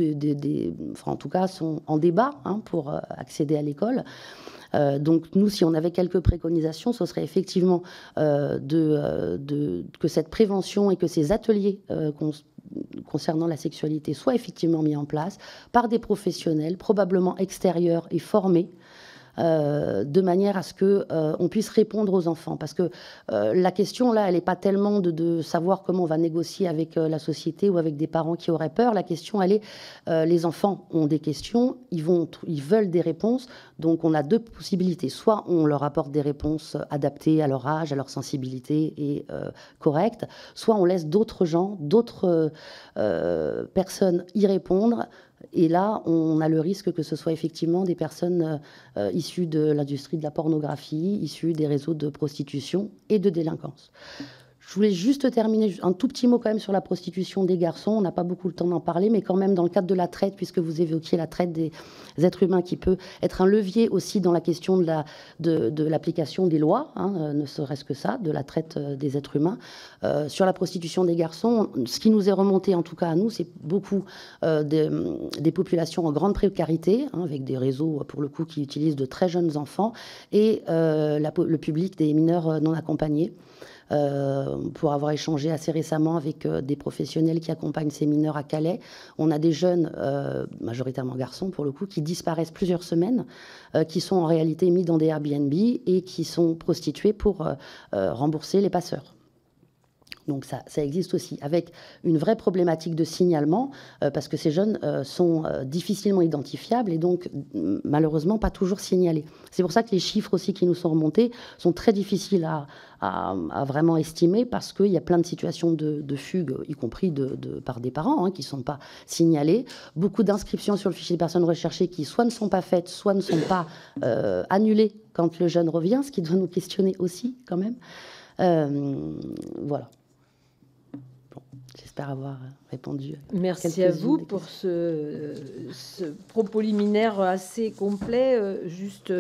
enfin, en tout cas, sont en débat pour accéder à l'école. Donc nous, si on avait quelques préconisations, ce serait effectivement que cette prévention et que ces ateliers concernant la sexualité soient effectivement mis en place par des professionnels, probablement extérieurs et formés, de manière à ce qu'on puisse répondre aux enfants. Parce que la question, là, elle n'est pas tellement de savoir comment on va négocier avec la société ou avec des parents qui auraient peur. La question, elle est, les enfants ont des questions, ils veulent des réponses. Donc, on a deux possibilités. Soit on leur apporte des réponses adaptées à leur âge, à leur sensibilité et correctes. Soit on laisse d'autres gens, d'autres personnes y répondre. Et là, on a le risque que ce soit effectivement des personnes issues de l'industrie de la pornographie, issues des réseaux de prostitution et de délinquance. Je voulais juste terminer un tout petit mot quand même sur la prostitution des garçons. On n'a pas beaucoup le temps d'en parler, mais quand même dans le cadre de la traite, puisque vous évoquiez la traite des êtres humains qui peut être un levier aussi dans la question de l'application des lois, ne serait-ce que ça, de la traite des êtres humains. Sur la prostitution des garçons, ce qui nous est remonté en tout cas à nous, c'est beaucoup des populations en grande précarité, avec des réseaux pour le coup qui utilisent de très jeunes enfants, et le public des mineurs non accompagnés. Pour avoir échangé assez récemment avec des professionnels qui accompagnent ces mineurs à Calais, on a des jeunes, majoritairement garçons pour le coup, qui disparaissent plusieurs semaines, qui sont en réalité mis dans des Airbnb et qui sont prostitués pour rembourser les passeurs. Donc ça existe aussi, avec une vraie problématique de signalement, parce que ces jeunes sont difficilement identifiables et donc malheureusement pas toujours signalés. C'est pour ça que les chiffres aussi qui nous sont remontés sont très difficiles à vraiment estimer, parce qu'il y a plein de situations de fugue, y compris par des parents qui ne sont pas signalés. Beaucoup d'inscriptions sur le fichier des personnes recherchées qui soit ne sont pas faites, soit ne sont pas annulées quand le jeune revient, ce qui doit nous questionner aussi quand même. Voilà. J'espère avoir répondu. Merci à vous pour ce propos liminaire assez complet. Juste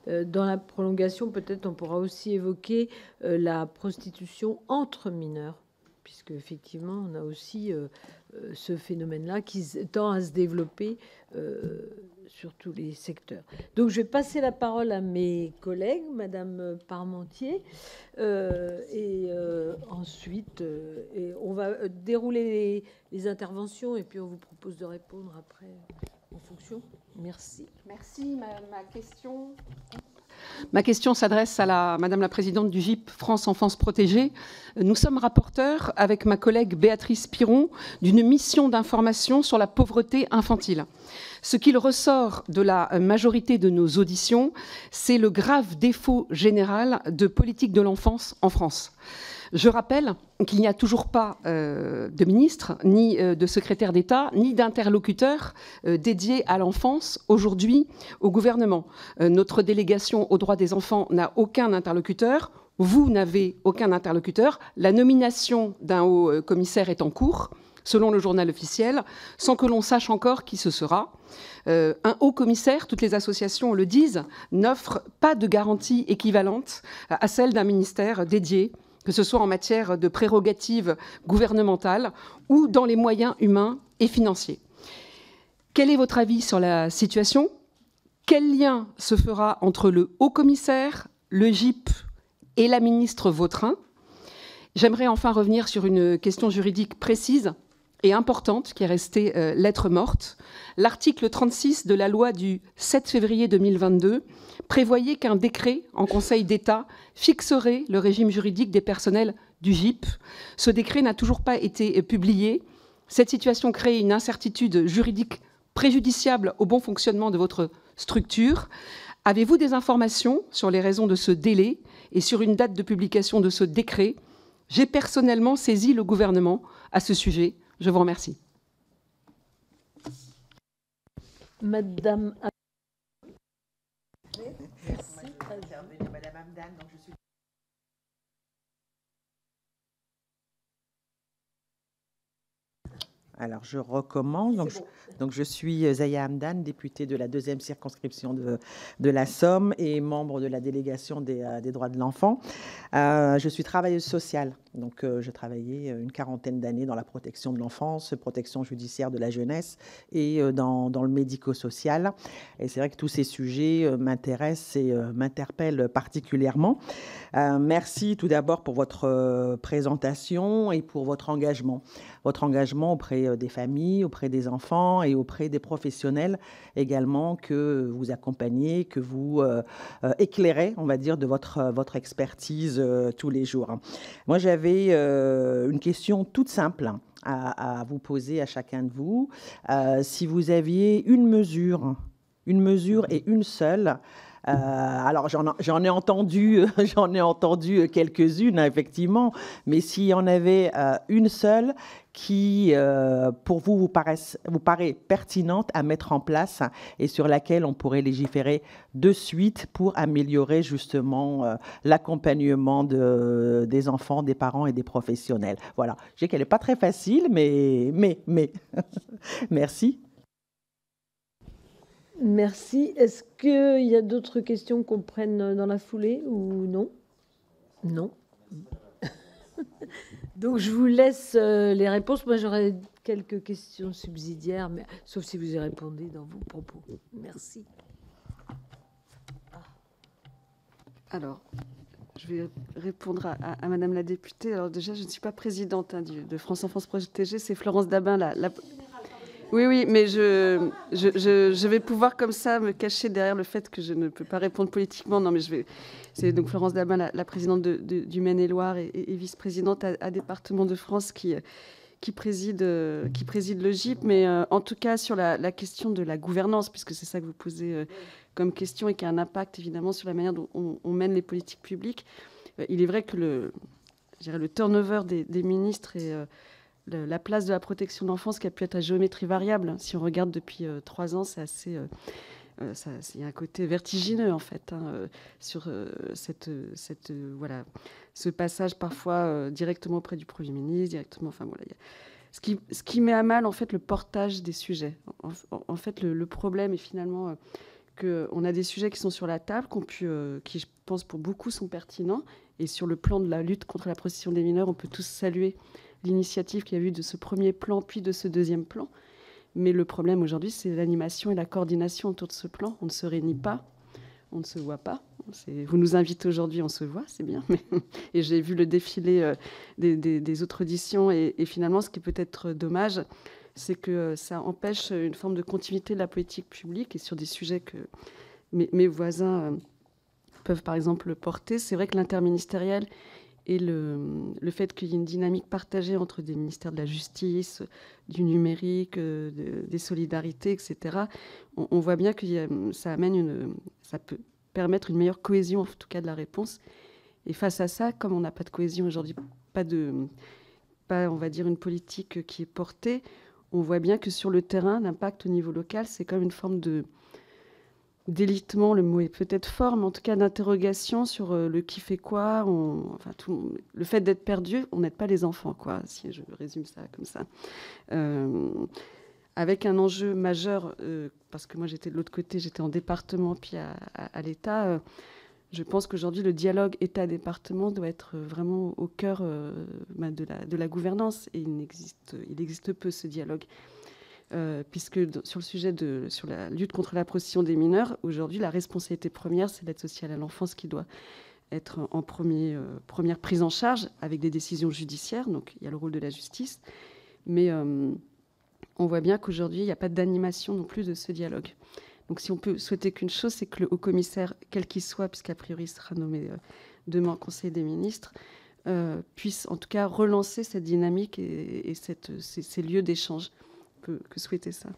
dans la prolongation, peut-être on pourra aussi évoquer la prostitution entre mineurs, puisque effectivement on a aussi ce phénomène-là qui tend à se développer sur tous les secteurs. Donc je vais passer la parole à mes collègues, Madame Parmentier, et ensuite on va dérouler les interventions et puis on vous propose de répondre après en fonction. Merci. Merci. Ma question s'adresse à Madame la présidente du GIP France Enfance Protégée. Nous sommes rapporteurs avec ma collègue Béatrice Piron d'une mission d'information sur la pauvreté infantile. Ce qu'il ressort de la majorité de nos auditions, c'est le grave défaut général de politique de l'enfance en France. Je rappelle qu'il n'y a toujours pas de ministre, ni de secrétaire d'État, ni d'interlocuteur dédié à l'enfance aujourd'hui au gouvernement. Notre délégation aux droits des enfants n'a aucun interlocuteur. Vous n'avez aucun interlocuteur. La nomination d'un haut commissaire est en cours, selon le journal officiel, sans que l'on sache encore qui ce sera. Un haut commissaire, toutes les associations le disent, n'offre pas de garantie équivalente à celle d'un ministère dédié, que ce soit en matière de prérogatives gouvernementales ou dans les moyens humains et financiers. Quel est votre avis sur la situation ? Quel lien se fera entre le haut-commissaire, le GIP et la ministre Vautrin ? J'aimerais enfin revenir sur une question juridique précise et importante qui est restée lettre morte. L'article 36 de la loi du 7 février 2022 prévoyait qu'un décret en Conseil d'État fixerait le régime juridique des personnels du GIP. Ce décret n'a toujours pas été publié. Cette situation crée une incertitude juridique préjudiciable au bon fonctionnement de votre structure. Avez-vous des informations sur les raisons de ce délai et sur une date de publication de ce décret ? J'ai personnellement saisi le gouvernement à ce sujet. Je vous remercie. Madame. Madame Hamdan, donc je suis... Alors, je recommence. Donc, je suis Zaya Hamdan, députée de la 2e circonscription de la Somme et membre de la délégation des droits de l'enfant. Je suis travailleuse sociale. Donc, je travaillais une 40aine d'années dans la protection de l'enfance, protection judiciaire de la jeunesse et dans le médico-social. Et c'est vrai que tous ces sujets m'intéressent et m'interpellent particulièrement. Merci tout d'abord pour votre présentation et pour votre engagement. Votre engagement auprès des familles, auprès des enfants et auprès des professionnels également que vous accompagnez, que vous éclairez, on va dire, de votre expertise tous les jours. Moi, j'avais une question toute simple à vous poser à chacun de vous. Si vous aviez une mesure et une seule, alors j'en ai entendu quelques-unes, effectivement, mais s'il y en avait une seule qui, pour vous paraît pertinente à mettre en place et sur laquelle on pourrait légiférer de suite pour améliorer justement l'accompagnement des enfants, des parents et des professionnels. Voilà, je sais qu'elle n'est pas très facile, mais merci. Merci. Est-ce qu'il y a d'autres questions qu'on prenne dans la foulée ou non ? Non. Donc, je vous laisse les réponses. Moi, j'aurais quelques questions subsidiaires, mais sauf si vous y répondez dans vos propos. Merci. Alors, je vais répondre à Madame la députée. Alors déjà, je ne suis pas présidente de France Enfance Protégée, c'est Florence Dabin, Oui, mais je vais pouvoir comme ça me cacher derrière le fait que je ne peux pas répondre politiquement. Non, mais c'est donc Florence Dabin, la présidente du Maine-et-Loire et vice-présidente à Département de France qui préside le GIP. Mais en tout cas, sur la question de la gouvernance, puisque c'est ça que vous posez comme question et qui a un impact évidemment sur la manière dont on mène les politiques publiques, il est vrai que le turnover des ministres et la place de la protection de l'enfance qui a pu être à géométrie variable. Si on regarde depuis 3 ans, c'est il y a un côté vertigineux, en fait, sur voilà, ce passage parfois directement auprès du Premier ministre, directement... Enfin, voilà, ce qui met à mal, en fait, le portage des sujets. En fait, le problème est finalement qu'on a des sujets qui sont sur la table, qui, je pense, pour beaucoup, sont pertinents. Et sur le plan de la lutte contre la prostitution des mineurs, on peut tous saluer l'initiative qu'il y a eu de ce premier plan, puis de ce deuxième plan. Mais le problème aujourd'hui, c'est l'animation et la coordination autour de ce plan. On ne se réunit pas, on ne se voit pas. Vous nous invitez aujourd'hui, on se voit, c'est bien. Et j'ai vu le défilé des autres auditions. Et finalement, ce qui peut être dommage, c'est que ça empêche une forme de continuité de la politique publique et sur des sujets que mes voisins peuvent, par exemple, porter. C'est vrai que l'interministériel et le fait qu'il y ait une dynamique partagée entre des ministères de la justice, du numérique, des solidarités, etc., on voit bien que ça peut permettre une meilleure cohésion, en tout cas, de la réponse. Et face à ça, comme on n'a pas de cohésion aujourd'hui, pas, on va dire, une politique qui est portée, on voit bien que sur le terrain, l'impact au niveau local, c'est comme une forme d'élitement, le mot est peut-être fort, mais en tout cas d'interrogation sur le qui fait quoi. Le fait d'être perdu, on n'aide pas les enfants, quoi, si je résume ça comme ça. Avec un enjeu majeur, parce que moi j'étais de l'autre côté, j'étais en département puis à l'État. Je pense qu'aujourd'hui le dialogue État-département doit être vraiment au cœur de la gouvernance, et il existe peu ce dialogue. Puisque sur le sujet sur la lutte contre la prostitution des mineurs, aujourd'hui, la responsabilité première, c'est l'aide sociale à l'enfance qui doit être en première prise en charge avec des décisions judiciaires. Donc, il y a le rôle de la justice. Mais on voit bien qu'aujourd'hui, il n'y a pas d'animation non plus de ce dialogue. Donc, si on peut souhaiter qu'une chose, c'est que le haut-commissaire, quel qu'il soit, puisqu'a priori, il sera nommé demain en Conseil des ministres, puisse en tout cas relancer cette dynamique et ces lieux d'échange. Que souhaiter ça.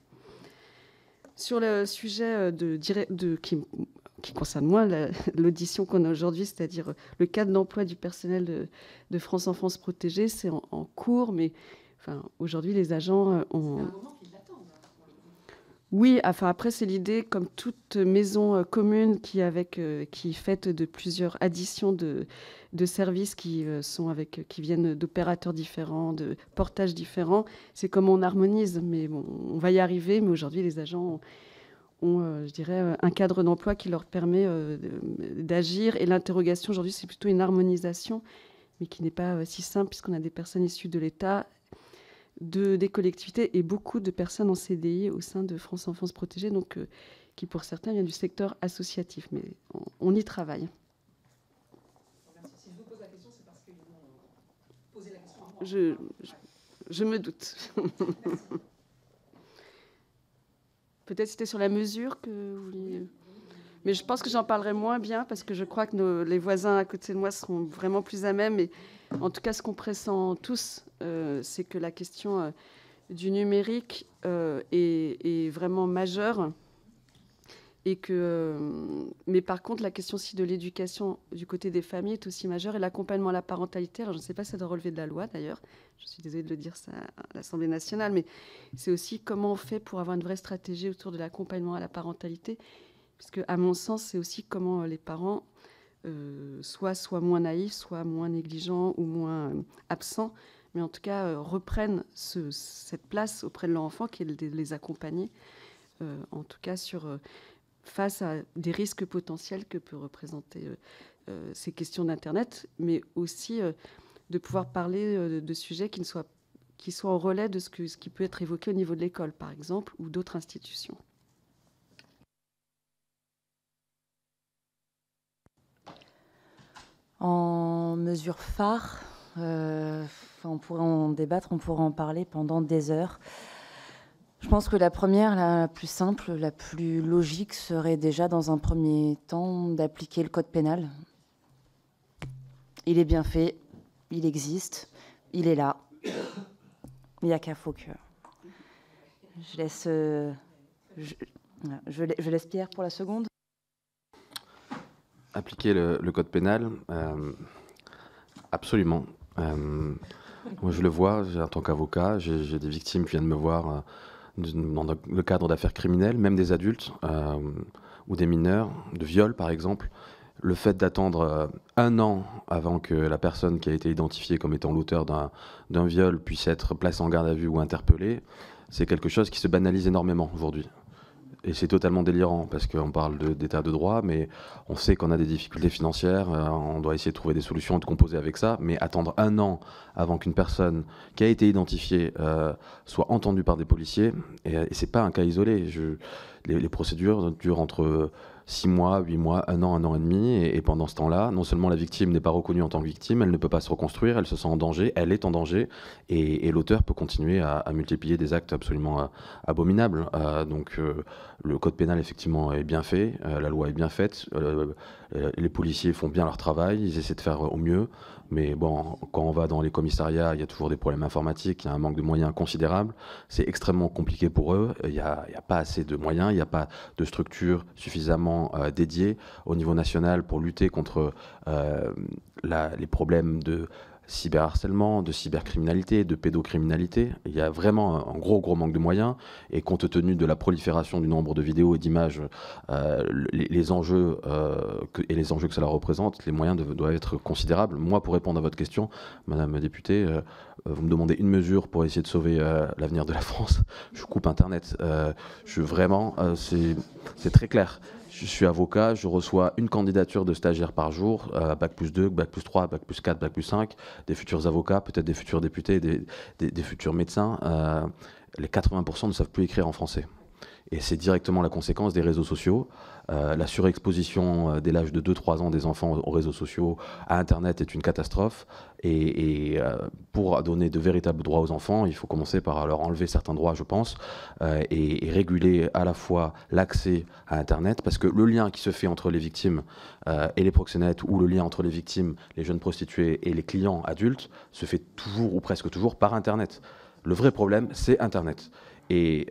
Sur le sujet qui concerne moi, l'audition qu'on a aujourd'hui, c'est-à-dire le cadre d'emploi du personnel de France Enfance Protégée, c'est en cours, mais aujourd'hui, les agents ont... Oui, après, c'est l'idée, comme toute maison commune qui est faite de plusieurs additions de services qui viennent d'opérateurs différents, de portages différents. C'est comme on harmonise, mais bon, on va y arriver. Mais aujourd'hui, les agents ont je dirais, un cadre d'emploi qui leur permet d'agir. Et l'interrogation, aujourd'hui, c'est plutôt une harmonisation, mais qui n'est pas si simple, puisqu'on a des personnes issues de l'État, des collectivités et beaucoup de personnes en CDI au sein de France Enfance Protégée, donc qui pour certains viennent du secteur associatif, mais on y travaille. Si je vous pose la question, c'est parce qu'ils m'ont posé la question. Je me doute. Peut-être c'était sur la mesure que vous vouliez... Mais je pense que j'en parlerai moins bien parce que je crois que les voisins à côté de moi seront vraiment plus à même. Et en tout cas, ce qu'on pressent tous, c'est que la question du numérique est vraiment majeure. Mais par contre, la question aussi de l'éducation du côté des familles est aussi majeure. Et l'accompagnement à la parentalité, alors je ne sais pas si ça doit relever de la loi d'ailleurs. Je suis désolée de le dire ça à l'Assemblée nationale. Mais c'est aussi comment on fait pour avoir une vraie stratégie autour de l'accompagnement à la parentalité. Puisque, à mon sens, c'est aussi comment les parents soient moins naïfs, soit moins négligents ou moins absents, mais en tout cas reprennent cette place auprès de leur enfant, qui est de les accompagner, en tout cas face à des risques potentiels que peut représenter ces questions d'Internet, mais aussi de pouvoir parler de sujets qui soient en relais de ce qui peut être évoqué au niveau de l'école, par exemple, ou d'autres institutions. En mesure phare, on pourrait en débattre, on pourrait en parler pendant des heures. Je pense que la première, la plus simple, la plus logique serait déjà dans un premier temps d'appliquer le code pénal. Il est bien fait, il existe, il est là. Il n'y a qu'à faut que... Je laisse Pierre pour la seconde. Appliquer le code pénal, absolument. Moi, je le vois, en tant qu'avocat, j'ai des victimes qui viennent me voir dans le cadre d'affaires criminelles, même des adultes ou des mineurs, de viol par exemple. Le fait d'attendre 1 an avant que la personne qui a été identifiée comme étant l'auteur d'un viol puisse être placée en garde à vue ou interpellée, c'est quelque chose qui se banalise énormément aujourd'hui. Et c'est totalement délirant parce qu'on parle d'état de droit, mais on sait qu'on a des difficultés financières, on doit essayer de trouver des solutions et de composer avec ça, mais attendre 1 an avant qu'une personne qui a été identifiée soit entendue par des policiers, et c'est pas un cas isolé. Les procédures durent entre 6 mois, 8 mois, 1 an et demi, et pendant ce temps-là, non seulement la victime n'est pas reconnue en tant que victime, elle ne peut pas se reconstruire, elle se sent en danger, elle est en danger, et l'auteur peut continuer à multiplier des actes absolument abominables. Donc le code pénal effectivement est bien fait, la loi est bien faite, les policiers font bien leur travail, ils essaient de faire au mieux, mais bon, quand on va dans les commissariats, il y a toujours des problèmes informatiques, il y a un manque de moyens considérable, c'est extrêmement compliqué pour eux, il n'y a pas assez de moyens, il n'y a pas de structure suffisamment dédiée au niveau national pour lutter contre les problèmes de cyberharcèlement, de cybercriminalité, de pédocriminalité. Il y a vraiment un gros manque de moyens, et compte tenu de la prolifération du nombre de vidéos et d'images, les enjeux et les enjeux que cela représente, les moyens doivent être considérables. Moi, pour répondre à votre question, Madame la députée, vous me demandez une mesure pour essayer de sauver l'avenir de la France. Je coupe Internet. C'est très clair. Je suis avocat, je reçois une candidature de stagiaires par jour, Bac+2, Bac+3, Bac+4, Bac+5, des futurs avocats, peut-être des futurs députés, des futurs médecins. Les 80% ne savent plus écrire en français. Et c'est directement la conséquence des réseaux sociaux. La surexposition dès l'âge de 2-3 ans des enfants aux réseaux sociaux, à Internet, est une catastrophe. Et pour donner de véritables droits aux enfants, il faut commencer par leur enlever certains droits, je pense, et réguler à la fois l'accès à Internet, parce que le lien qui se fait entre les victimes et les proxénètes, ou le lien entre les victimes, les jeunes prostituées, et les clients adultes, se fait toujours, ou presque toujours, par Internet. Le vrai problème, c'est Internet. Et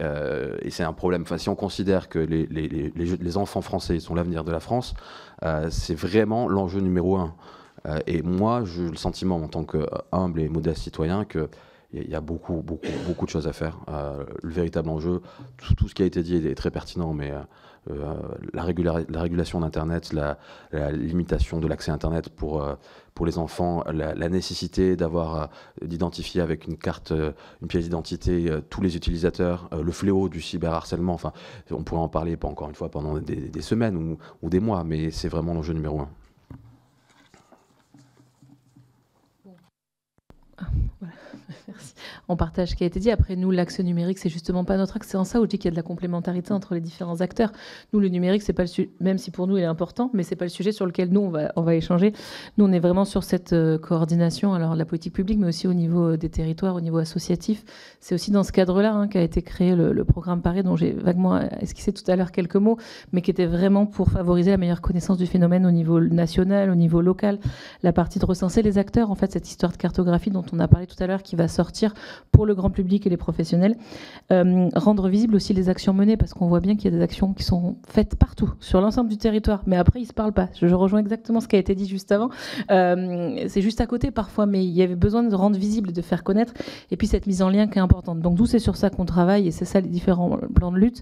c'est un problème. Enfin, si on considère que les enfants français sont l'avenir de la France, c'est vraiment l'enjeu numéro 1. Et moi, j'ai le sentiment, en tant qu'humble et modeste citoyen, qu'il y a beaucoup de choses à faire. Le véritable enjeu, tout ce qui a été dit est très pertinent, mais la régulation d'Internet, la limitation de l'accès à Internet pour les enfants, la nécessité d'identifier avec une carte, une pièce d'identité, tous les utilisateurs, le fléau du cyberharcèlement. Enfin, on pourrait en parler, pas encore une fois, pendant des semaines ou des mois, mais c'est vraiment l'enjeu numéro 1. Voilà. Merci. On partage ce qui a été dit. Après, nous, l'axe numérique, c'est justement pas notre axe. C'est en ça où je dis qu'il y a de la complémentarité entre les différents acteurs. Nous, le numérique, c'est pas le sujet, même si pour nous, il est important, mais c'est pas le sujet sur lequel nous, on va échanger. Nous, on est vraiment sur cette coordination, alors la politique publique, mais aussi au niveau des territoires, au niveau associatif. C'est aussi dans ce cadre-là qu'a été créé le programme Paris, dont j'ai vaguement esquissé tout à l'heure quelques mots, mais qui était vraiment pour favoriser la meilleure connaissance du phénomène au niveau national, au niveau local. La partie de recenser les acteurs, en fait, cette histoire de cartographie dont on a parlé tout à l'heure, qui va sortir pour le grand public et les professionnels. Rendre visibles aussi les actions menées, parce qu'on voit bien qu'il y a des actions qui sont faites partout, sur l'ensemble du territoire, mais après, ils ne se parlent pas. Je rejoins exactement ce qui a été dit juste avant. C'est juste à côté parfois, mais il y avait besoin de rendre visible et de faire connaître, et puis cette mise en lien qui est importante. Donc, d'où c'est sur ça qu'on travaille, et c'est ça les différents plans de lutte.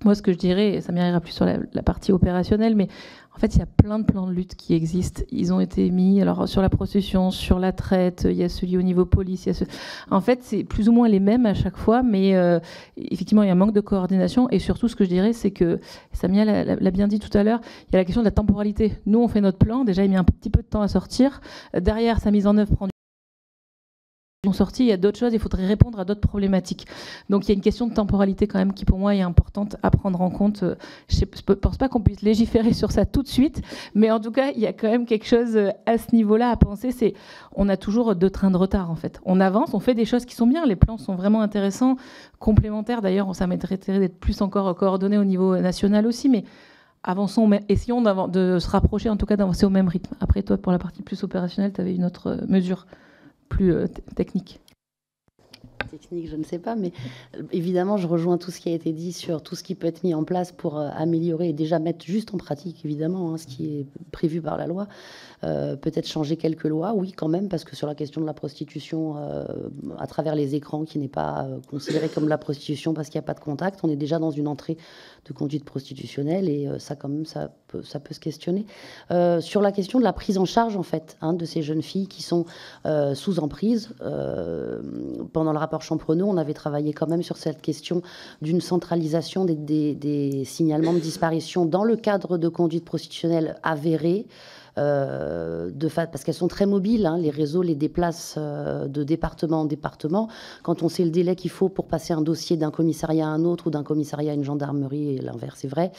Moi, ce que je dirais, et ça m'ira plus sur la partie opérationnelle, mais en fait, il y a plein de plans de lutte qui existent. Ils ont été mis alors, sur la prostitution, sur la traite, il y a celui au niveau police. En fait, c'est plus ou moins les mêmes à chaque fois, mais effectivement, il y a un manque de coordination. Et surtout, ce que je dirais, c'est que, Samia l'a bien dit tout à l'heure, il y a la question de la temporalité. Nous, on fait notre plan. Déjà, il met un petit peu de temps à sortir. Derrière, sa mise en œuvre prend sortie, il y a d'autres choses, il faudrait répondre à d'autres problématiques. Donc il y a une question de temporalité quand même qui pour moi est importante à prendre en compte. Je ne pense pas qu'on puisse légiférer sur ça tout de suite, mais en tout cas il y a quand même quelque chose à ce niveau-là à penser. On a toujours 2 trains de retard en fait. On avance, on fait des choses qui sont bien, les plans sont vraiment intéressants, complémentaires d'ailleurs, ça mériterait d'être plus encore coordonné au niveau national aussi, mais avançons, essayons de se rapprocher, en tout cas d'avancer au même rythme. Après toi, pour la partie plus opérationnelle, tu avais une autre mesure plus technique. technique, je ne sais pas, mais évidemment, je rejoins tout ce qui a été dit sur tout ce qui peut être mis en place pour améliorer et déjà mettre juste en pratique, évidemment, ce qui est prévu par la loi. Peut-être changer quelques lois, oui, quand même, parce que sur la question de la prostitution à travers les écrans, qui n'est pas considérée comme la prostitution parce qu'il n'y a pas de contact, on est déjà dans une entrée de conduite prostitutionnelle et ça, quand même, ça peut se questionner. Sur la question de la prise en charge, en fait, de ces jeunes filles qui sont sous emprise, pendant le rapport Champrenault, on avait travaillé quand même sur cette question d'une centralisation des signalements de disparition dans le cadre de conduite prostitutionnelle avérée, parce qu'elles sont très mobiles, les réseaux les déplacent de département en département. Quand on sait le délai qu'il faut pour passer un dossier d'un commissariat à un autre ou d'un commissariat à une gendarmerie, et l'inverse est vrai.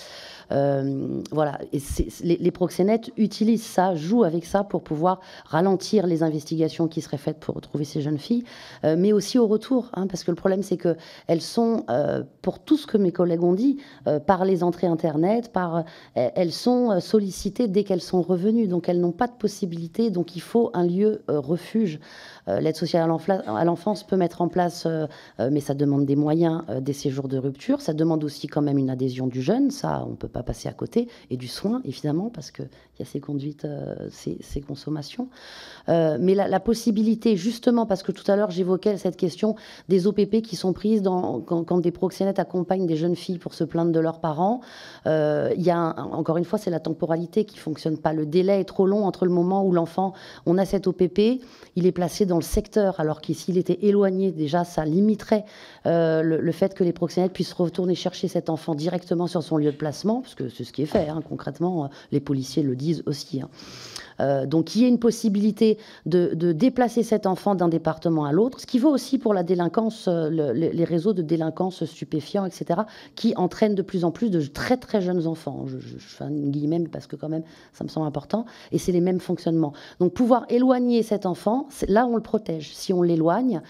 Voilà. Et les proxénètes utilisent ça, jouent avec ça pour pouvoir ralentir les investigations qui seraient faites pour retrouver ces jeunes filles, mais aussi au retour, parce que le problème c'est qu'elles sont, pour tout ce que mes collègues ont dit, par les entrées Internet, elles sont sollicitées dès qu'elles sont revenues. Donc elles n'ont pas de possibilité, donc il faut un lieu refuge. L'aide sociale à l'enfance peut mettre en place, mais ça demande des moyens, des séjours de rupture, ça demande aussi quand même une adhésion du jeune, ça on ne peut pas passer à côté, et du soin évidemment, parce qu'il y a ces conduites, ces consommations. Mais la possibilité, justement, parce que tout à l'heure j'évoquais cette question des OPP qui sont prises quand des proxénètes accompagnent des jeunes filles pour se plaindre de leurs parents, il y a encore une fois, c'est la temporalité qui ne fonctionne pas. Le délai est trop long entre le moment où l'enfant, on a cet OPP, il est placé dans le secteur, alors qu'ici il était éloigné, déjà ça limiterait le fait que les proxénètes puissent retourner chercher cet enfant directement sur son lieu de placement, parce que c'est ce qui est fait, concrètement, les policiers le disent aussi. Donc il y a une possibilité de déplacer cet enfant d'un département à l'autre, ce qui vaut aussi pour la délinquance, les réseaux de délinquance stupéfiants, etc., qui entraînent de plus en plus de très très jeunes enfants. Je fais un guillemet parce que quand même ça me semble important, et c'est les mêmes fonctionnements. Donc pouvoir éloigner cet enfant, là on le protège. Si on l'éloigne,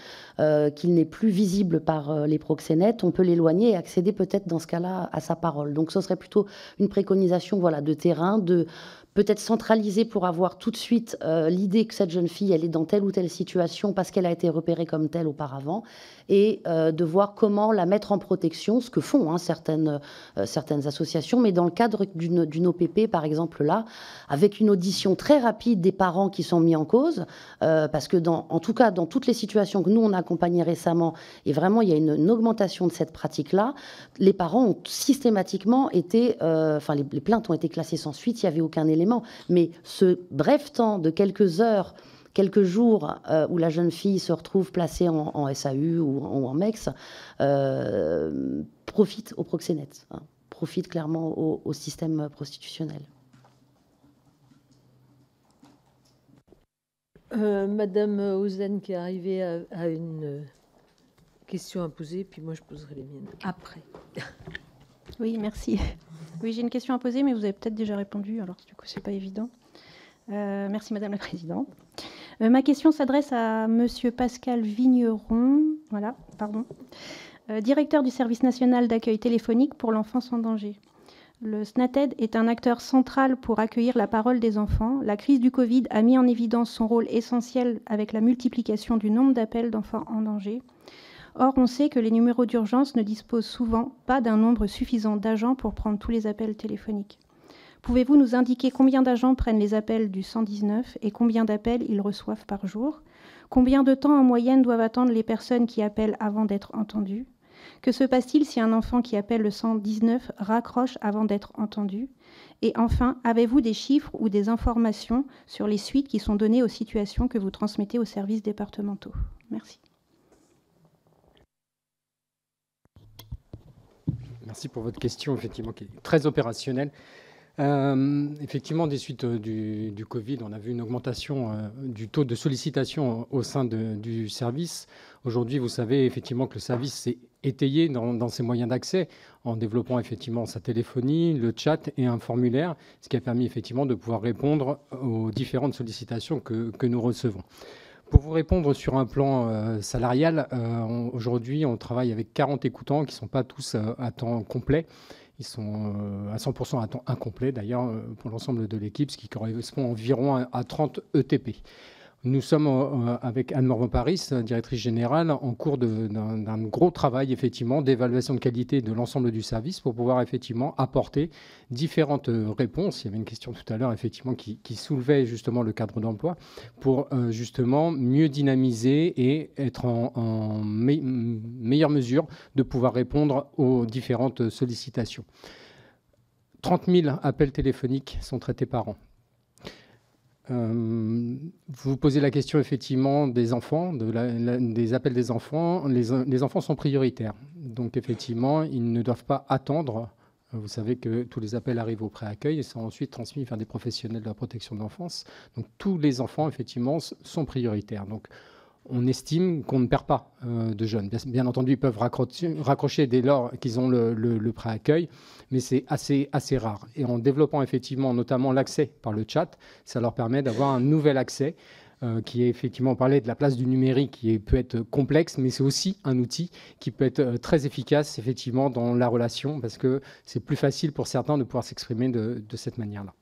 qu'il n'est plus visible par les proxénètes, on peut l'éloigner et accéder peut-être dans ce cas-là à sa parole. Donc ce serait plutôt une préconisation, voilà, de terrain, de peut-être centraliser pour avoir tout de suite l'idée que cette jeune fille, elle est dans telle ou telle situation parce qu'elle a été repérée comme telle auparavant, et de voir comment la mettre en protection, ce que font certaines associations, mais dans le cadre d'une OPP, par exemple là, avec une audition très rapide des parents qui sont mis en cause, parce que en tout cas, dans toutes les situations que nous, on a accompagnées récemment, et vraiment, il y a une augmentation de cette pratique-là, les parents ont systématiquement été, les plaintes ont été classées sans suite, il n'y avait aucun élément, mais ce bref temps de quelques heures, quelques jours où la jeune fille se retrouve placée en SAU ou en MEX, profite aux proxénètes, profite clairement au système prostitutionnel. Madame Ozen qui est arrivée à une question à poser, puis moi je poserai les miennes après. Oui, merci. Oui, j'ai une question à poser, mais vous avez peut-être déjà répondu, alors du coup c'est pas évident. Merci Madame la Présidente. Ma question s'adresse à Monsieur Pascal Vigneron, directeur du Service national d'accueil téléphonique pour l'enfance en danger. Le SNATED est un acteur central pour accueillir la parole des enfants. La crise du Covid a mis en évidence son rôle essentiel avec la multiplication du nombre d'appels d'enfants en danger. Or, on sait que les numéros d'urgence ne disposent souvent pas d'un nombre suffisant d'agents pour prendre tous les appels téléphoniques. Pouvez-vous nous indiquer combien d'agents prennent les appels du 119 et combien d'appels ils reçoivent par jour? Combien de temps en moyenne doivent attendre les personnes qui appellent avant d'être entendues? Que se passe-t-il si un enfant qui appelle le 119 raccroche avant d'être entendu? Et enfin, avez-vous des chiffres ou des informations sur les suites qui sont données aux situations que vous transmettez aux services départementaux? Merci. Merci pour votre question, effectivement, qui est très opérationnelle. Effectivement, des suites du Covid, on a vu une augmentation du taux de sollicitation au sein du service. Aujourd'hui, vous savez effectivement que le service s'est étayé dans ses moyens d'accès en développant effectivement sa téléphonie, le chat et un formulaire, ce qui a permis effectivement de pouvoir répondre aux différentes sollicitations que nous recevons. Pour vous répondre sur un plan salarial, aujourd'hui, on travaille avec 40 écoutants qui ne sont pas tous à temps complet. Ils sont à 100% à temps incomplet, d'ailleurs, pour l'ensemble de l'équipe, ce qui correspond environ à 30 ETP. Nous sommes, avec Anne Morvan-Paris, directrice générale, en cours d'un gros travail, effectivement, d'évaluation de qualité de l'ensemble du service pour pouvoir, effectivement, apporter différentes réponses. Il y avait une question tout à l'heure, effectivement, qui soulevait, justement, le cadre d'emploi pour, justement, mieux dynamiser et être en meilleure mesure de pouvoir répondre aux différentes sollicitations. 30 000 appels téléphoniques sont traités par an. Vous posez la question effectivement des enfants, des appels des enfants. Les enfants sont prioritaires. Donc effectivement, ils ne doivent pas attendre. Vous savez que tous les appels arrivent au pré-accueil et sont ensuite transmis vers des professionnels de la protection de l'enfance. Donc tous les enfants effectivement sont prioritaires. Donc on estime qu'on ne perd pas de jeunes. Bien entendu, ils peuvent raccrocher dès lors qu'ils ont le pré-accueil, mais c'est assez rare. Et en développant effectivement notamment l'accès par le chat, ça leur permet d'avoir un nouvel accès qui est effectivement, on parlait de la place du numérique qui peut être complexe, mais c'est aussi un outil qui peut être très efficace effectivement dans la relation parce que c'est plus facile pour certains de pouvoir s'exprimer de cette manière-là.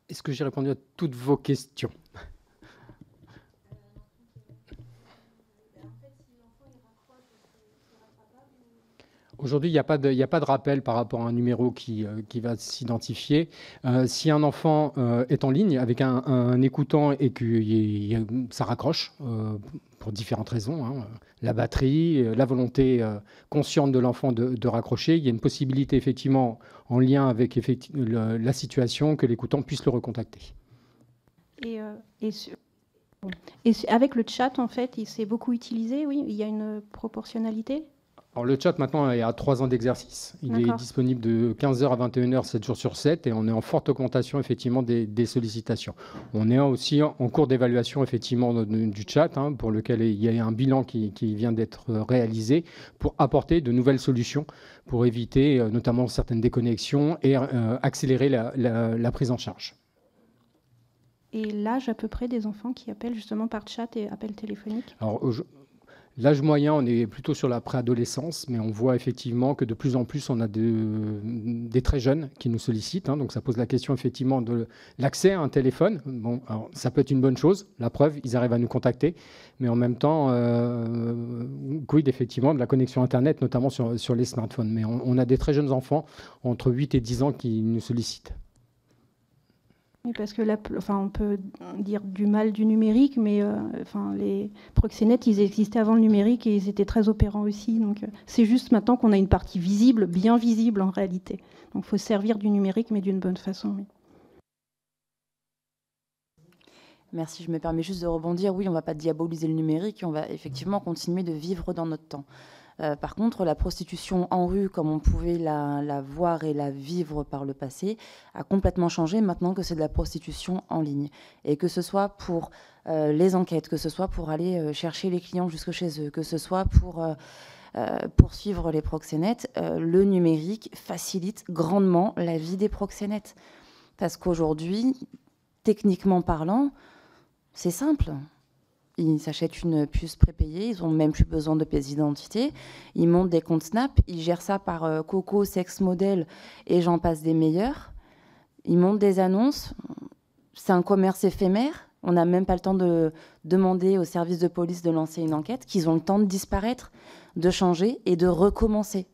Est-ce que j'ai répondu à toutes vos questions ? Aujourd'hui, il n'y a pas de rappel par rapport à un numéro qui va s'identifier. Si un enfant est en ligne avec un écoutant et que ça raccroche, pour différentes raisons, hein, la batterie, la volonté consciente de l'enfant de raccrocher, il y a une possibilité effectivement en lien avec la situation que l'écoutant puisse le recontacter. Et avec le chat, en fait, il s'est beaucoup utilisé, oui, il y a une proportionnalité. Alors, le chat, maintenant, est à 3 ans d'exercice. Il est disponible de 15h à 21h, 7 jours sur 7, et on est en forte augmentation, effectivement, des sollicitations. On est aussi en cours d'évaluation, effectivement, du chat, hein, pour lequel il y a un bilan qui vient d'être réalisé pour apporter de nouvelles solutions pour éviter, notamment, certaines déconnexions et accélérer la prise en charge. Et l'âge à peu près des enfants qui appellent justement par chat et appel téléphonique? Alors, l'âge moyen, on est plutôt sur la préadolescence, mais on voit effectivement que de plus en plus, on a des très jeunes qui nous sollicitent. Hein, donc ça pose la question effectivement de l'accès à un téléphone. Bon, alors, ça peut être une bonne chose. La preuve, ils arrivent à nous contacter. Mais en même temps, quid effectivement de la connexion Internet, notamment sur les smartphones. Mais on a des très jeunes enfants, entre 8 et 10 ans, qui nous sollicitent. Oui, parce que là, on peut dire du mal du numérique, mais les proxénètes, ils existaient avant le numérique et ils étaient très opérants aussi. Donc, c'est juste maintenant qu'on a une partie visible, bien visible en réalité. Donc, il faut se servir du numérique, mais d'une bonne façon. Oui. Merci, je me permets juste de rebondir. Oui, on ne va pas diaboliser le numérique, on va effectivement continuer de vivre dans notre temps. Par contre, la prostitution en rue, comme on pouvait la voir et la vivre par le passé, a complètement changé maintenant que c'est de la prostitution en ligne. Et que ce soit pour les enquêtes, que ce soit pour aller chercher les clients jusque chez eux, que ce soit pour poursuivre les proxénètes, le numérique facilite grandement la vie des proxénètes. Parce qu'aujourd'hui, techniquement parlant, c'est simple. Ils s'achètent une puce prépayée, ils n'ont même plus besoin de pièce d'identité. Ils montent des comptes Snap, ils gèrent ça par Coco, Sex Model et j'en passe des meilleurs. Ils montent des annonces. C'est un commerce éphémère. On n'a même pas le temps de demander au service de police de lancer une enquête, qu'ils ont le temps de disparaître, de changer et de recommencer.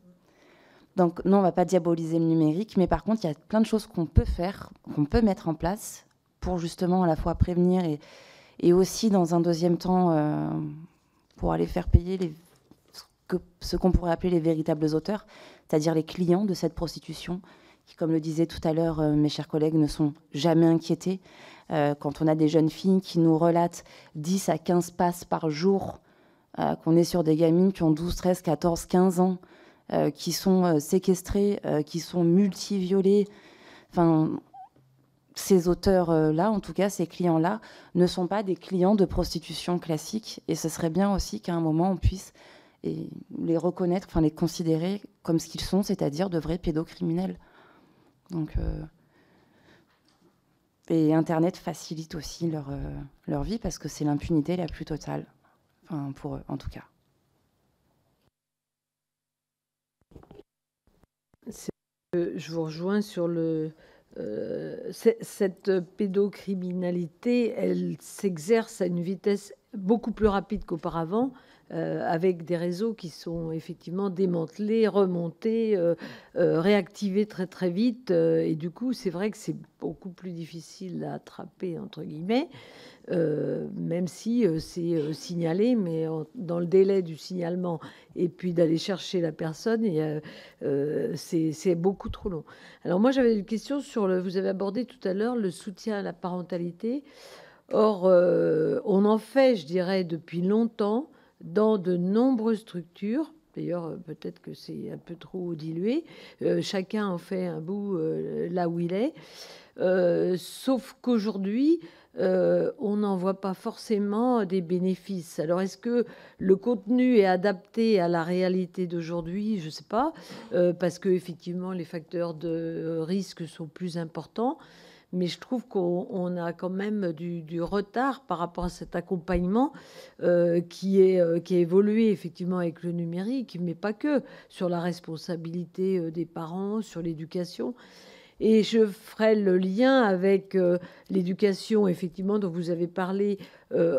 Donc non, on ne va pas diaboliser le numérique, mais par contre, il y a plein de choses qu'on peut faire, qu'on peut mettre en place pour justement à la fois prévenir et aussi, dans un deuxième temps, pour aller faire payer ce qu'on pourrait appeler les véritables auteurs, c'est-à-dire les clients de cette prostitution, qui, comme le disaient tout à l'heure mes chers collègues, ne sont jamais inquiétés. Quand on a des jeunes filles qui nous relatent 10 à 15 passes par jour, qu'on est sur des gamines qui ont 12, 13, 14, 15 ans, qui sont séquestrées, qui sont multiviolées, enfin... Ces auteurs-là, en tout cas ces clients-là, ne sont pas des clients de prostitution classique. Et ce serait bien aussi qu'à un moment, on puisse les reconnaître, enfin les considérer comme ce qu'ils sont, c'est-à-dire de vrais pédocriminels. Donc, et Internet facilite aussi leur vie parce que c'est l'impunité la plus totale, enfin, pour eux en tout cas. Je vous rejoins sur cette pédocriminalité, elle s'exerce à une vitesse beaucoup plus rapide qu'auparavant, avec des réseaux qui sont effectivement démantelés, remontés, réactivés très très vite. Et du coup, c'est vrai que c'est beaucoup plus difficile à attraper, entre guillemets, même si c'est signalé, mais dans le délai du signalement et puis d'aller chercher la personne, c'est beaucoup trop long. Alors moi, j'avais une question sur vous avez abordé tout à l'heure le soutien à la parentalité. Or, on en fait, je dirais, depuis longtemps, dans de nombreuses structures. D'ailleurs, peut-être que c'est un peu trop dilué. Chacun en fait un bout là où il est. Sauf qu'aujourd'hui, on n'en voit pas forcément des bénéfices. Alors, est-ce que le contenu est adapté à la réalité d'aujourd'hui? Je ne sais pas, parce que effectivement, les facteurs de risque sont plus importants. Mais je trouve qu'on a quand même du retard par rapport à cet accompagnement qui a évolué effectivement avec le numérique, mais pas que, sur la responsabilité des parents, sur l'éducation. Et je ferai le lien avec l'éducation, effectivement, dont vous avez parlé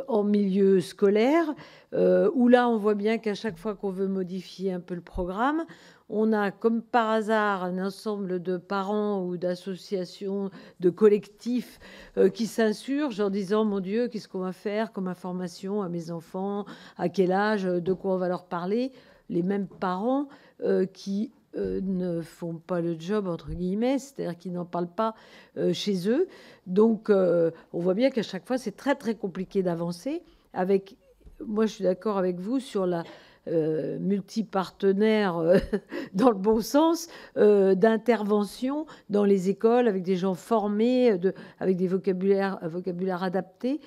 en milieu scolaire, où là, on voit bien qu'à chaque fois qu'on veut modifier un peu le programme, on a, comme par hasard, un ensemble de parents ou d'associations, de collectifs qui s'insurgent en disant « Mon Dieu, qu'est-ce qu'on va faire comme information à mes enfants? À quel âge? De quoi on va leur parler ?» Les mêmes parents qui ne font pas le job, entre guillemets, c'est-à-dire qu'ils n'en parlent pas chez eux. Donc, on voit bien qu'à chaque fois, c'est très, très compliqué d'avancer. Moi, je suis d'accord avec vous sur la multipartenaire dans le bon sens d'intervention dans les écoles avec des gens formés, avec des vocabulaires adaptés.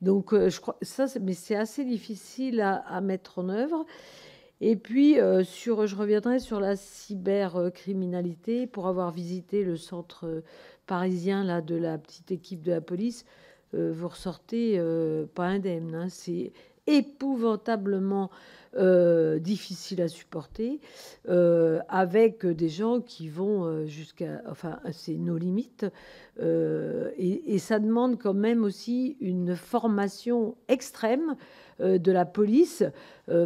Donc, je crois mais c'est assez difficile à mettre en œuvre. Et puis, je reviendrai sur la cybercriminalité. Pour avoir visité le centre parisien là, de la petite équipe de la police, vous ressortez pas indemne. Hein. C'est épouvantablement difficile à supporter, avec des gens qui vont jusqu'à... Enfin, c'est nos limites. Et ça demande quand même aussi une formation extrême de la police,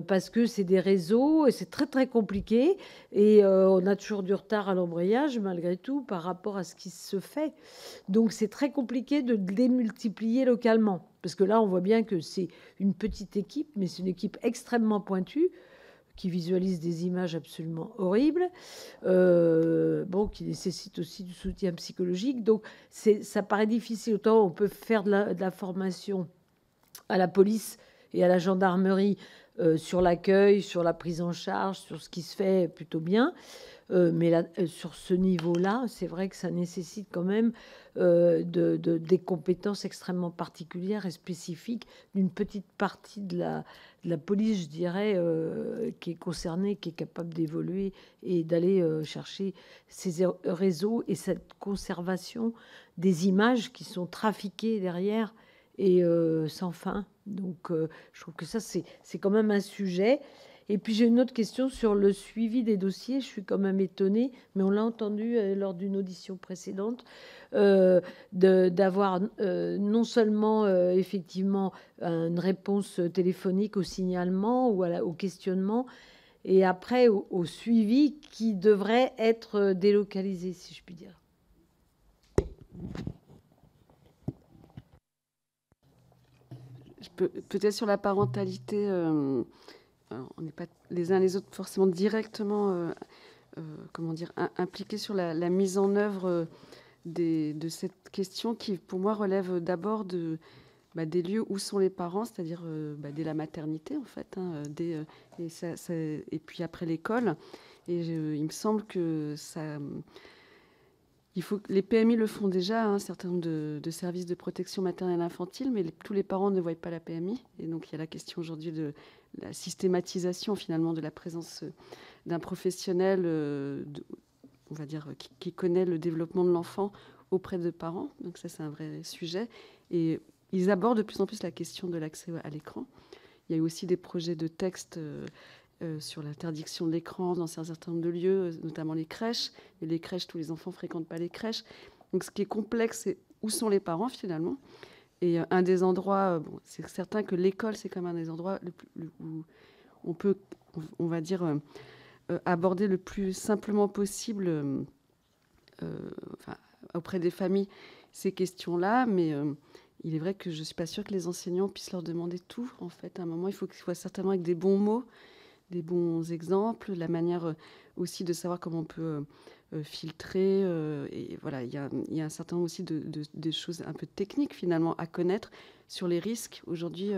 parce que c'est des réseaux et c'est très très compliqué et on a toujours du retard à l'embrayage malgré tout par rapport à ce qui se fait. Donc c'est très compliqué de démultiplier localement, parce que là on voit bien que c'est une petite équipe, mais c'est une équipe extrêmement pointue qui visualise des images absolument horribles, qui nécessite aussi du soutien psychologique. Donc ça paraît difficile. Autant on peut faire de la formation à la police et à la gendarmerie sur l'accueil, sur la prise en charge, sur ce qui se fait plutôt bien. Mais là, sur ce niveau-là, c'est vrai que ça nécessite quand même des compétences extrêmement particulières et spécifiques d'une petite partie de la police, je dirais, qui est concernée, qui est capable d'évoluer et d'aller chercher ces réseaux et cette conservation des images qui sont trafiquées derrière et sans fin. Donc, je trouve que ça, c'est quand même un sujet. Et puis, j'ai une autre question sur le suivi des dossiers. Je suis quand même étonnée, mais on l'a entendu lors d'une audition précédente, d'avoir non seulement, effectivement, une réponse téléphonique au signalement ou au questionnement, et après au suivi qui devrait être délocalisé, si je puis dire. Peut-être sur la parentalité, on n'est pas les uns les autres forcément directement impliqués sur la mise en œuvre de cette question qui, pour moi, relève d'abord des lieux où sont les parents, c'est-à-dire dès la maternité, en fait, et puis après l'école. Et il me semble que ça... les PMI le font déjà, un certain nombre de services de protection maternelle infantile, mais tous les parents ne voient pas la PMI. Et donc, il y a la question aujourd'hui de la systématisation, finalement, de la présence d'un professionnel, on va dire, qui connaît le développement de l'enfant auprès de parents. Donc ça, c'est un vrai sujet. Et ils abordent de plus en plus la question de l'accès à l'écran. Il y a eu aussi des projets de texte sur l'interdiction de l'écran dans un certain nombre de lieux, notamment les crèches. Et les crèches, tous les enfants ne fréquentent pas les crèches. Donc ce qui est complexe, c'est où sont les parents finalement. Et un des endroits, c'est certain que l'école, c'est quand même un des endroits où on peut, on va dire, aborder le plus simplement possible auprès des familles ces questions-là. Mais il est vrai que je ne suis pas sûre que les enseignants puissent leur demander tout. En fait, à un moment, il faut qu'ils soient certainement avec des bons mots, des bons exemples, la manière aussi de savoir comment on peut filtrer. Et voilà, il y a un certain nombre aussi de choses un peu techniques finalement à connaître sur les risques aujourd'hui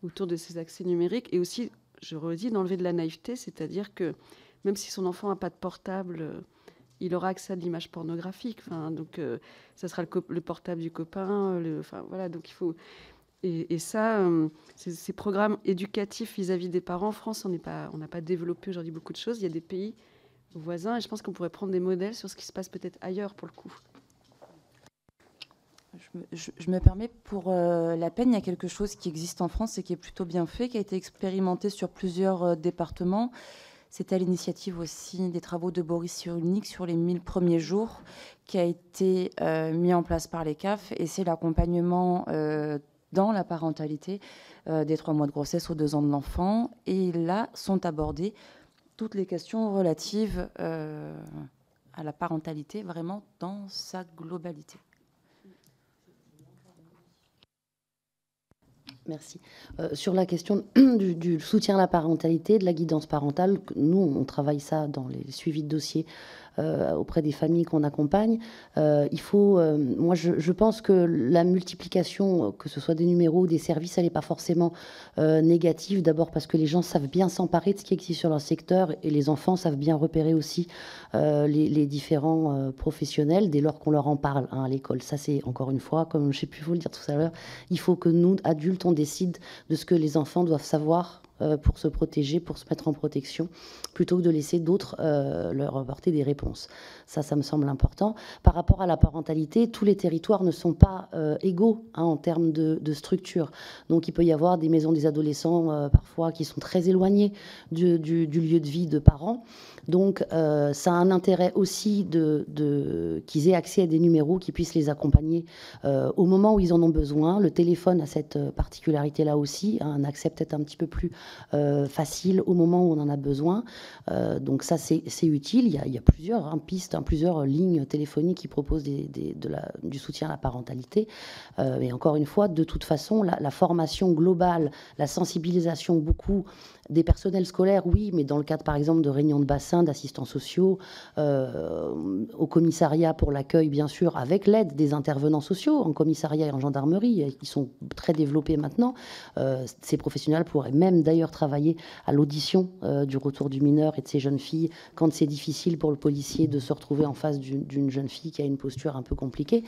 autour de ces accès numériques. Et aussi, je redis, d'enlever de la naïveté, c'est-à-dire que même si son enfant n'a pas de portable, il aura accès à de l'image pornographique. Enfin, donc, ça sera le portable du copain. Voilà, donc il faut... Et ça, ces programmes éducatifs vis-à-vis des parents, en France, on n'a pas développé aujourd'hui beaucoup de choses. Il y a des pays voisins et je pense qu'on pourrait prendre des modèles sur ce qui se passe peut-être ailleurs pour le coup. Je me permets, pour la peine, il y a quelque chose qui existe en France et qui est plutôt bien fait, qui a été expérimenté sur plusieurs départements. C'était à l'initiative aussi des travaux de Boris Cyrulnik sur les 1000 premiers jours, qui a été mis en place par les CAF, et c'est l'accompagnement dans la parentalité des 3 mois de grossesse aux 2 ans de l'enfant. Et là sont abordées toutes les questions relatives à la parentalité, vraiment dans sa globalité. Merci. Sur la question du soutien à la parentalité, de la guidance parentale, nous, on travaille ça dans les suivis de dossiers auprès des familles qu'on accompagne. Il faut, moi, je pense que la multiplication, que ce soit des numéros ou des services, elle n'est pas forcément négative. D'abord parce que les gens savent bien s'emparer de ce qui existe sur leur secteur et les enfants savent bien repérer aussi les différents professionnels dès lors qu'on leur en parle à l'école. Ça, c'est encore une fois, comme je sais plus vous le dire tout à l'heure, il faut que nous, adultes, on décide de ce que les enfants doivent savoir pour se protéger, pour se mettre en protection, plutôt que de laisser d'autres leur apporter des réponses. Ça me semble important. Par rapport à la parentalité, tous les territoires ne sont pas égaux en termes de structure. Donc il peut y avoir des maisons des adolescents parfois qui sont très éloignées du lieu de vie de parents. Donc ça a un intérêt aussi qu'ils aient accès à des numéros qui puissent les accompagner au moment où ils en ont besoin. Le téléphone a cette particularité-là aussi, un accès peut-être un petit peu plus facile au moment où on en a besoin. Donc ça, c'est utile. Il y a plusieurs pistes, plusieurs lignes téléphoniques qui proposent du soutien à la parentalité. Mais encore une fois, de toute façon, la formation globale, la sensibilisation beaucoup des personnels scolaires, oui, mais dans le cadre, par exemple, de réunions de bassin, d'assistants sociaux, au commissariat pour l'accueil, bien sûr, avec l'aide des intervenants sociaux en commissariat et en gendarmerie, qui sont très développés maintenant. Ces professionnels pourraient même d'ailleurs travailler à l'audition du retour du mineur et de ces jeunes filles quand c'est difficile pour le policier de se retrouver en face d'une jeune fille qui a une posture un peu compliquée.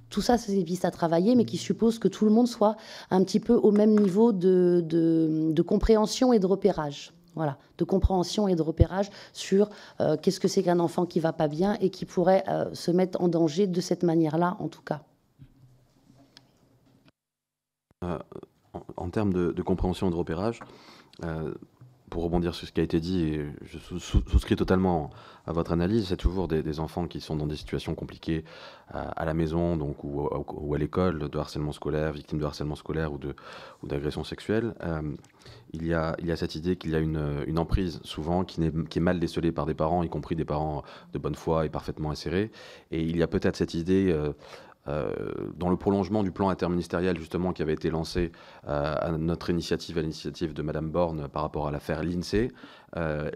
Tout ça, c'est des pistes à travailler, mais qui suppose que tout le monde soit un petit peu au même niveau de compréhension et de repérage. Voilà, de compréhension et de repérage sur qu'est-ce que c'est qu'un enfant qui ne va pas bien et qui pourrait se mettre en danger de cette manière-là, en tout cas. En termes de compréhension et de repérage, pour rebondir sur ce qui a été dit, et je souscris totalement à votre analyse, c'est toujours des enfants qui sont dans des situations compliquées à la maison donc, ou à l'école, de harcèlement scolaire, victimes de harcèlement scolaire ou d'agression sexuelle. Il y a cette idée qu'il y a une emprise souvent qui est mal décelée par des parents, y compris des parents de bonne foi et parfaitement insérés. Et il y a peut-être cette idée... dans le prolongement du plan interministériel justement qui avait été lancé à notre initiative, à l'initiative de Madame Borne par rapport à l'affaire l'INSEE,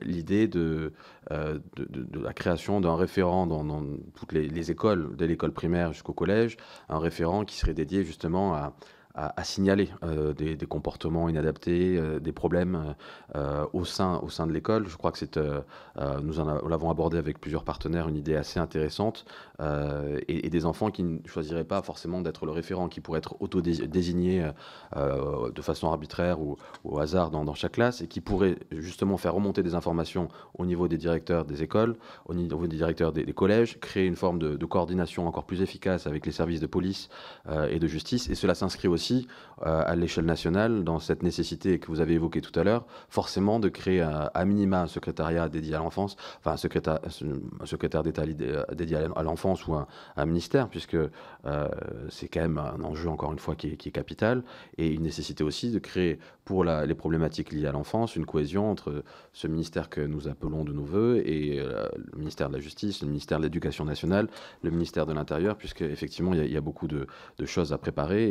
l'idée de la création d'un référent dans toutes les écoles, dès l'école primaire jusqu'au collège, un référent qui serait dédié justement à signaler des comportements inadaptés, des problèmes au sein de l'école. Je crois que nous l'avons abordé avec plusieurs partenaires, une idée assez intéressante, et des enfants qui ne choisiraient pas forcément d'être le référent, qui pourraient être auto-désignés de façon arbitraire ou au hasard dans chaque classe, et qui pourraient justement faire remonter des informations au niveau des directeurs des écoles, au niveau des directeurs des collèges, créer une forme de coordination encore plus efficace avec les services de police et de justice, et cela s'inscrit aussi aussi à l'échelle nationale, dans cette nécessité que vous avez évoquée tout à l'heure, forcément de créer à minima un secrétariat dédié à l'enfance, enfin un secrétaire d'État dédié à l'enfance ou un ministère, puisque c'est quand même un enjeu, encore une fois, qui est capital, et une nécessité aussi de créer pour les problématiques liées à l'enfance une cohésion entre ce ministère que nous appelons de nos voeux et le ministère de la Justice, le ministère de l'Éducation nationale, le ministère de l'Intérieur, puisque effectivement il y a beaucoup de choses à préparer,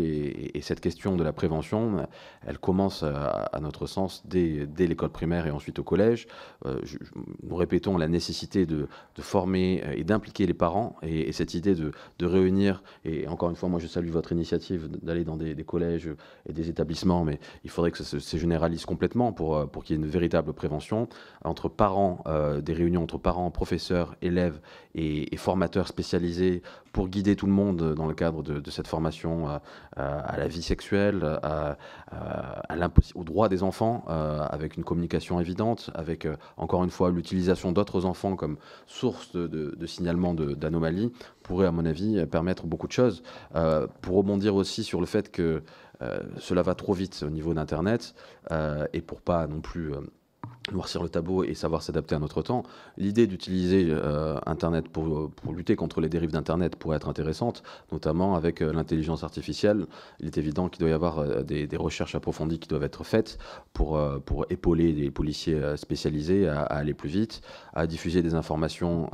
et cette question de la prévention, elle commence à notre sens dès l'école primaire et ensuite au collège. Nous répétons la nécessité de former et d'impliquer les parents, et cette idée de réunir, et encore une fois moi je salue votre initiative d'aller dans des collèges et des établissements, mais il faudrait que ça se généralise complètement pour qu'il y ait une véritable prévention entre parents, des réunions entre parents, professeurs, élèves et formateurs spécialisés pour guider tout le monde dans le cadre de cette formation à la vie sexuelle, aux droits des enfants, avec une communication évidente, avec encore une fois l'utilisation d'autres enfants comme source de signalement d'anomalies, pourrait à mon avis permettre beaucoup de choses. Pour rebondir aussi sur le fait que cela va trop vite au niveau d'Internet, et pour pas non plus noircir le tableau et savoir s'adapter à notre temps, l'idée d'utiliser Internet pour lutter contre les dérives d'Internet pourrait être intéressante, notamment avec l'intelligence artificielle. Il est évident qu'il doit y avoir des recherches approfondies qui doivent être faites pour épauler les policiers spécialisés à aller plus vite, à diffuser des informations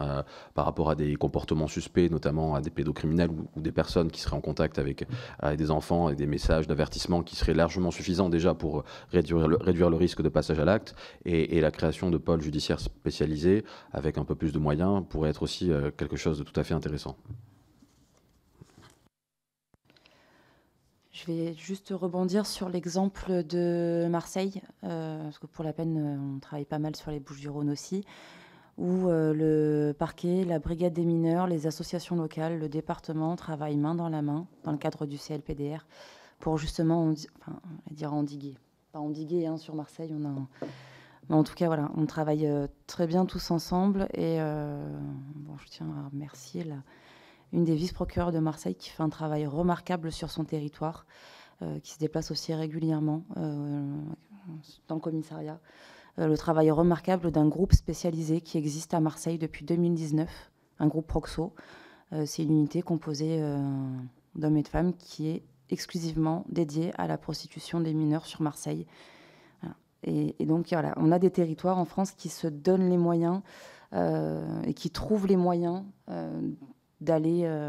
par rapport à des comportements suspects, notamment à des pédocriminels ou des personnes qui seraient en contact avec des enfants, et des messages d'avertissement qui seraient largement suffisants déjà pour réduire le risque de passage à l'acte. Et la création de pôles judiciaires spécialisés avec un peu plus de moyens pourrait être aussi quelque chose de tout à fait intéressant. Je vais juste rebondir sur l'exemple de Marseille, parce que pour la peine, on travaille pas mal sur les Bouches-du-Rhône aussi, où le parquet, la brigade des mineurs, les associations locales, le département travaillent main dans la main dans le cadre du CLPDR pour justement endiguer. Pas endiguer, hein, sur Marseille, on a mais en tout cas, voilà, on travaille très bien tous ensemble. Et je tiens à remercier une des vice-procureurs de Marseille qui fait un travail remarquable sur son territoire, qui se déplace aussi régulièrement dans le commissariat. Le travail remarquable d'un groupe spécialisé qui existe à Marseille depuis 2019, un groupe Proxo. C'est une unité composée d'hommes et de femmes qui est exclusivement dédiée à la prostitution des mineurs sur Marseille. Et donc, voilà, on a des territoires en France qui se donnent les moyens et qui trouvent les moyens d'aller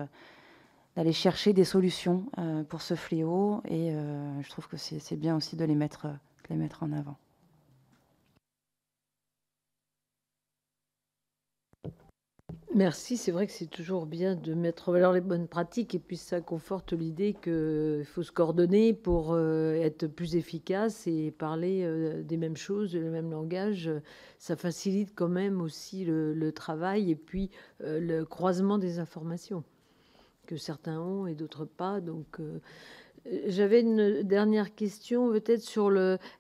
chercher des solutions pour ce fléau. Et je trouve que c'est bien aussi de les mettre en avant. Merci, c'est vrai que c'est toujours bien de mettre en valeur les bonnes pratiques, et puis ça conforte l'idée qu'il faut se coordonner pour être plus efficace et parler des mêmes choses, le même langage. Ça facilite quand même aussi le travail et puis le croisement des informations que certains ont et d'autres pas. Donc j'avais une dernière question peut-être sur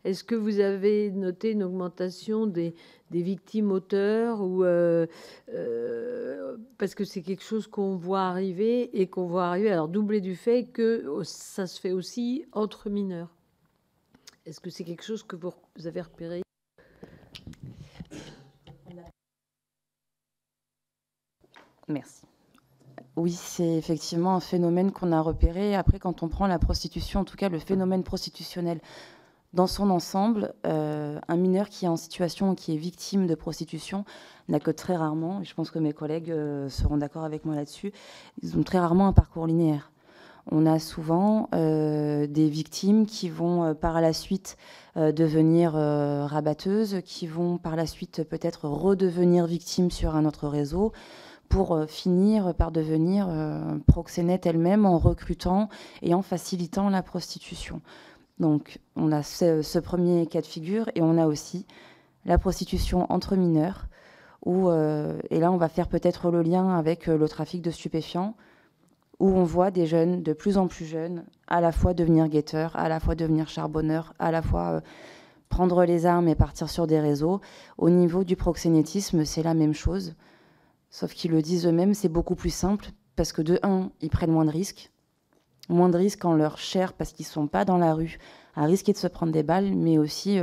est-ce que vous avez noté une augmentation des victimes auteurs, ou parce que c'est quelque chose qu'on voit arriver, alors doublé du fait que ça se fait aussi entre mineurs. Est-ce que c'est quelque chose que vous avez repéré? Merci. Oui, c'est effectivement un phénomène qu'on a repéré. Après, quand on prend la prostitution, en tout cas le phénomène prostitutionnel dans son ensemble, un mineur qui est en situation, qui est victime de prostitution, n'a que très rarement, et je pense que mes collègues seront d'accord avec moi là-dessus, ils ont très rarement un parcours linéaire. On a souvent des victimes qui vont par la suite devenir rabatteuses, qui vont par la suite peut-être redevenir victimes sur un autre réseau, pour finir par devenir proxénètes elles-mêmes en recrutant et en facilitant la prostitution. Donc on a ce premier cas de figure, et on a aussi la prostitution entre mineurs, et là on va faire peut-être le lien avec le trafic de stupéfiants, où on voit des jeunes de plus en plus jeunes à la fois devenir guetteurs, à la fois devenir charbonneurs, à la fois prendre les armes et partir sur des réseaux. Au niveau du proxénétisme, c'est la même chose. Sauf qu'ils le disent eux-mêmes, c'est beaucoup plus simple, parce que de un, ils prennent moins de risques. moins de risques en leur chair parce qu'ils ne sont pas dans la rue à risquer de se prendre des balles, mais aussi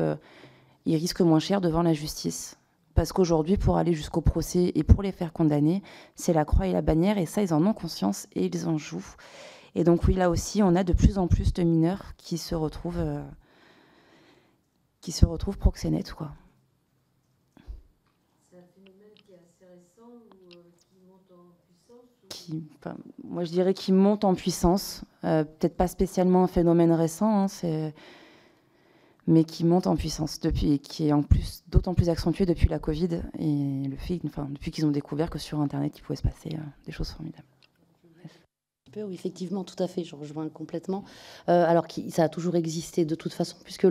ils risquent moins cher devant la justice. Parce qu'aujourd'hui, pour aller jusqu'au procès et pour les faire condamner, c'est la croix et la bannière, et ça, ils en ont conscience et ils en jouent. Et donc oui, là aussi, on a de plus en plus de mineurs qui se retrouvent proxénètes, quoi. C'est un phénomène qui est assez récent ou qui monte en puissance Moi, je dirais qu'il monte en puissance. Peut-être pas spécialement un phénomène récent, hein, mais qui monte en puissance depuis, qui est en plus d'autant plus accentué depuis la Covid et depuis qu'ils ont découvert que sur Internet, il pouvait se passer des choses formidables. Oui, effectivement, tout à fait, je rejoins complètement. Alors ça a toujours existé de toute façon, puisque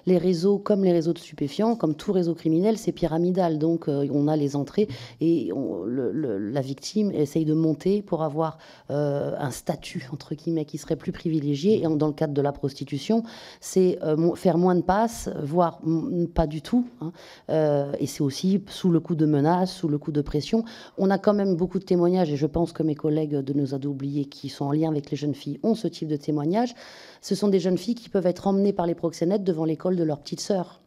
les réseaux, comme les réseaux de stupéfiants, comme tout réseau criminel, c'est pyramidal. Donc on a les entrées et la victime essaye de monter pour avoir un statut, entre guillemets, qui serait plus privilégié. Et dans le cadre de la prostitution, c'est faire moins de passes, voire pas du tout. Hein. Et c'est aussi sous le coup de menaces, sous le coup de pression. On a quand même beaucoup de témoignages, et je pense que mes collègues de nos ados oubliés qui sont en lien avec les jeunes filles ont ce type de témoignages. Ce sont des jeunes filles qui peuvent être emmenées par les proxénètes devant l'école de leur petite sœur,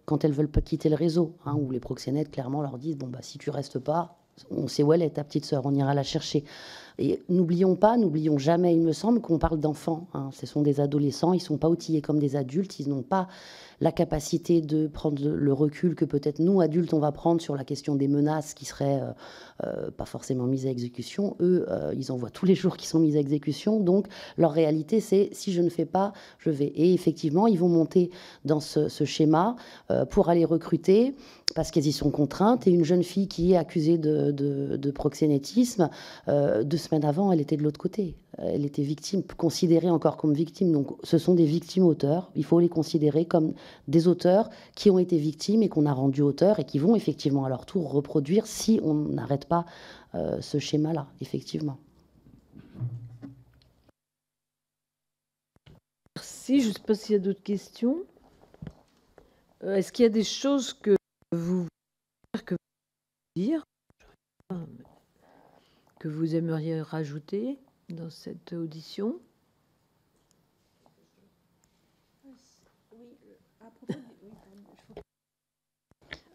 quand elles veulent pas quitter le réseau, hein, où les proxénètes clairement leur disent bon bah si tu restes pas, on sait où elle est ta petite sœur, on ira la chercher. Et n'oublions jamais, il me semble qu'on parle d'enfants, hein. Ce sont des adolescents, ils sont pas outillés comme des adultes, ils n'ont pas la capacité de prendre le recul que peut-être nous, adultes, on va prendre sur la question des menaces qui seraient pas forcément mises à exécution. Eux, ils en voient tous les jours qui sont mises à exécution. Donc, leur réalité, c'est si je ne fais pas, je vais. Et effectivement, ils vont monter dans ce schéma pour aller recruter parce qu'elles y sont contraintes. Et une jeune fille qui est accusée de proxénétisme, 2 semaines avant, elle était de l'autre côté. Elle était victime, considérée encore comme victime. Donc, ce sont des victimes auteurs. Il faut les considérer comme des auteurs qui ont été victimes et qu'on a rendus auteurs et qui vont effectivement à leur tour reproduire si on n'arrête pas ce schéma-là, effectivement. Merci. Je ne sais pas s'il y a d'autres questions. Est-ce qu'il y a des choses que vous que vous aimeriez rajouter dans cette audition?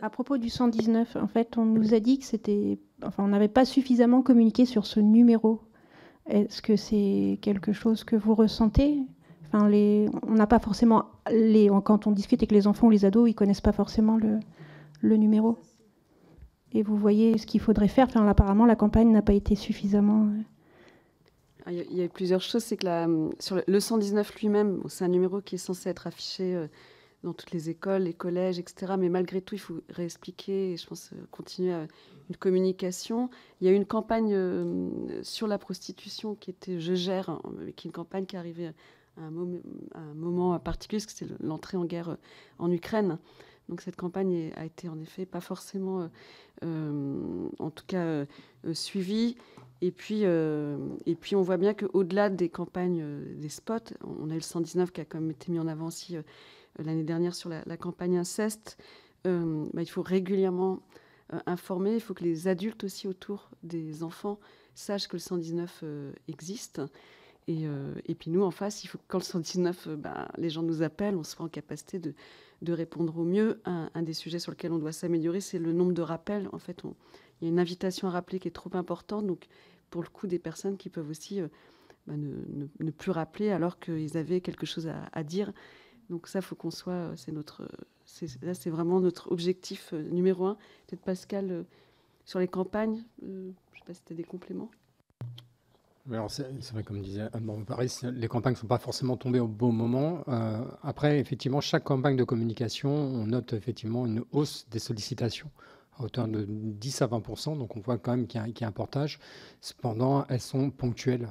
À propos du 119, en fait, on nous a dit que on n'avait pas suffisamment communiqué sur ce numéro. Est-ce que c'est quelque chose que vous ressentez? On n'a pas forcément quand on discute avec les enfants ou les ados, ils connaissent pas forcément le numéro. Et vous voyez ce qu'il faudrait faire. Apparemment, la campagne n'a pas été suffisamment. Il y a plusieurs choses. C'est que sur le 119 lui-même, c'est un numéro qui est censé être affiché dans toutes les écoles, les collèges, etc. Mais malgré tout, il faut réexpliquer et je pense continuer une communication. Il y a eu une campagne sur la prostitution qui était Je gère, qui est une campagne qui est arrivée à un moment particulier, parce que c'est l'entrée en guerre en Ukraine. Donc cette campagne a été en effet pas forcément, en tout cas, suivie. Et puis on voit bien qu'au-delà des campagnes, des spots, on a eu le 119 qui a quand même été mis en avant aussi l'année dernière sur la campagne inceste. Il faut régulièrement informer. Il faut que les adultes aussi autour des enfants sachent que le 119 existe. Et puis nous, en face, il faut que quand le 119, les gens nous appellent, on soit en capacité de répondre au mieux. Un des sujets sur lesquels on doit s'améliorer, c'est le nombre de rappels. En fait, il y a une invitation à rappeler qui est trop importante. Donc, pour le coup, des personnes qui peuvent aussi ne plus rappeler alors qu'ils avaient quelque chose à dire. Donc ça, il faut qu'on soit... c'est vraiment notre objectif numéro 1. Peut-être Pascal, sur les campagnes, je ne sais pas si tu as des compléments. Alors c'est vrai, comme disait Anne, pareil, les campagnes ne sont pas forcément tombées au bon moment. Après, effectivement, chaque campagne de communication, on note effectivement une hausse des sollicitations à hauteur de 10 à 20%. Donc on voit quand même qu'il y a un portage. Cependant, elles sont ponctuelles.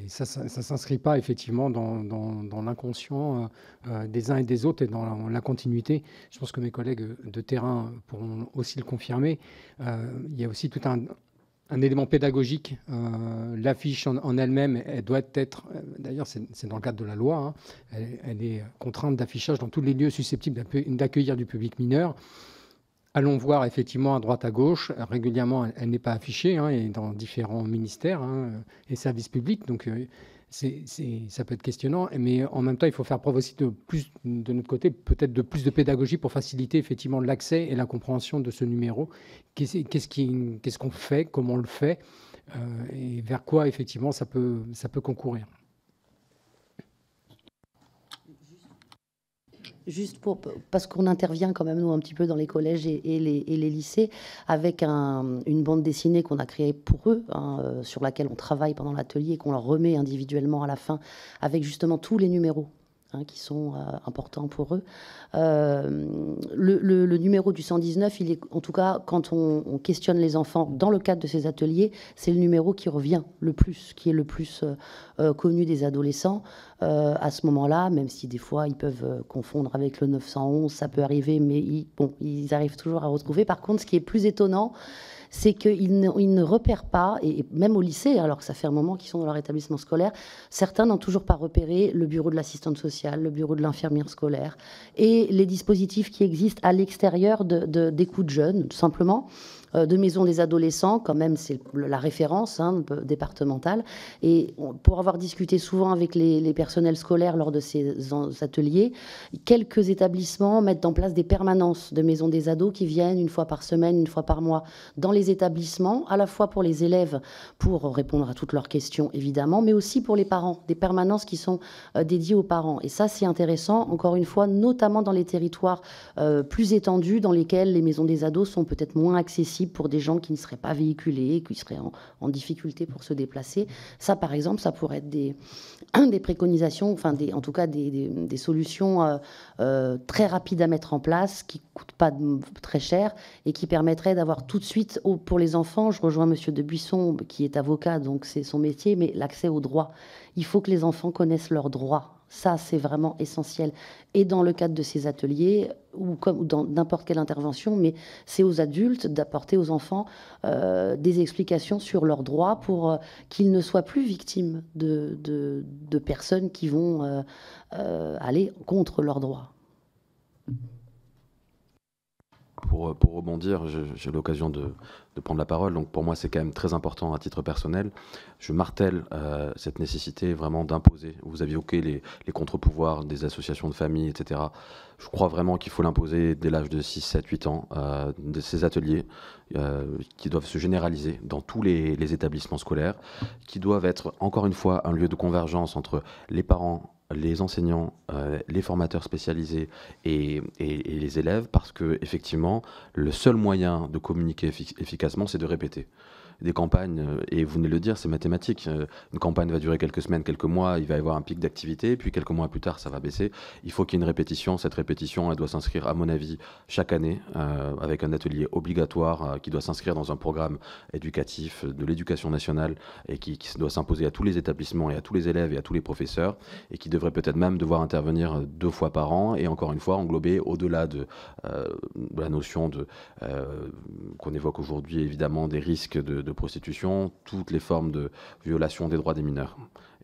Et ça ne s'inscrit pas effectivement dans l'inconscient des uns et des autres et dans la continuité. Je pense que mes collègues de terrain pourront aussi le confirmer. Il y a aussi tout un élément pédagogique. L'affiche en elle-même, elle doit être, d'ailleurs c'est dans le cadre de la loi, hein, elle est contrainte d'affichage dans tous les lieux susceptibles d'accueillir du public mineur. allons voir effectivement à droite à gauche. Régulièrement, elle n'est pas affichée, hein, et dans différents ministères, hein, et services publics. Donc ça peut être questionnant, mais en même temps, il faut faire preuve aussi de notre côté, peut-être de plus de pédagogie pour faciliter effectivement l'accès et la compréhension de ce numéro. Qu'est-ce qu'on fait, comment on le fait, et vers quoi effectivement ça peut concourir. Juste parce qu'on intervient quand même, nous, un petit peu dans les collèges et les lycées, avec une bande dessinée qu'on a créée pour eux, hein, sur laquelle on travaille pendant l'atelier et qu'on leur remet individuellement à la fin, avec justement tous les numéros, hein, qui sont importants pour eux. Le numéro du 119, il est, en tout cas, quand on questionne les enfants dans le cadre de ces ateliers, c'est le numéro qui revient le plus, qui est le plus connu des adolescents. À ce moment-là, même si des fois ils peuvent confondre avec le 911, ça peut arriver, mais ils arrivent toujours à retrouver. Par contre, ce qui est plus étonnant, c'est qu'ils ne repèrent pas, et même au lycée, alors que ça fait un moment qu'ils sont dans leur établissement scolaire, certains n'ont toujours pas repéré le bureau de l'assistante sociale, le bureau de l'infirmière scolaire, et les dispositifs qui existent à l'extérieur d'écoute jeunes, tout simplement, de maisons des adolescents, quand même, c'est la référence, hein, départementale. Et pour avoir discuté souvent avec les personnels scolaires lors de ces ateliers, quelques établissements mettent en place des permanences de maisons des ados qui viennent une fois par semaine, une fois par mois dans les établissements, à la fois pour les élèves, pour répondre à toutes leurs questions, évidemment, mais aussi pour les parents, des permanences qui sont dédiées aux parents. Et ça, c'est intéressant, encore une fois, notamment dans les territoires plus étendus, dans lesquels les maisons des ados sont peut-être moins accessibles pour des gens qui ne seraient pas véhiculés, qui seraient en difficulté pour se déplacer. Ça, par exemple, ça pourrait être des préconisations, enfin, en tout cas des solutions très rapides à mettre en place, qui ne coûtent pas très cher et qui permettraient d'avoir tout de suite, pour les enfants, je rejoins Monsieur Debuisson, qui est avocat, donc c'est son métier, mais l'accès aux droits. Il faut que les enfants connaissent leurs droits. Ça, c'est vraiment essentiel. Et dans le cadre de ces ateliers, ou dans n'importe quelle intervention, mais c'est aux adultes d'apporter aux enfants des explications sur leurs droits pour qu'ils ne soient plus victimes de personnes qui vont aller contre leurs droits. Pour rebondir, j'ai l'occasion de prendre la parole. Donc pour moi, c'est quand même très important à titre personnel. Je martèle cette nécessité vraiment d'imposer. Vous avez évoqué les contre-pouvoirs des associations de familles, etc. Je crois vraiment qu'il faut l'imposer dès l'âge de 6, 7, 8 ans, de ces ateliers qui doivent se généraliser dans tous les établissements scolaires, qui doivent être, encore une fois, un lieu de convergence entre les parents, les enseignants, les formateurs spécialisés et les élèves, parce que effectivement, le seul moyen de communiquer efficacement, c'est de répéter. Des campagnes, et vous venez de le dire, c'est mathématique. Une campagne va durer quelques semaines, quelques mois, il va y avoir un pic d'activité, puis quelques mois plus tard, ça va baisser. Il faut qu'il y ait une répétition. Cette répétition, elle doit s'inscrire, à mon avis, chaque année, avec un atelier obligatoire qui doit s'inscrire dans un programme éducatif de l'éducation nationale et qui doit s'imposer à tous les établissements et à tous les élèves et à tous les professeurs, et qui devrait peut-être même devoir intervenir 2 fois par an, et encore une fois, englober au-delà de la notion qu'on évoque aujourd'hui, évidemment, des risques de prostitution, toutes les formes de violation des droits des mineurs.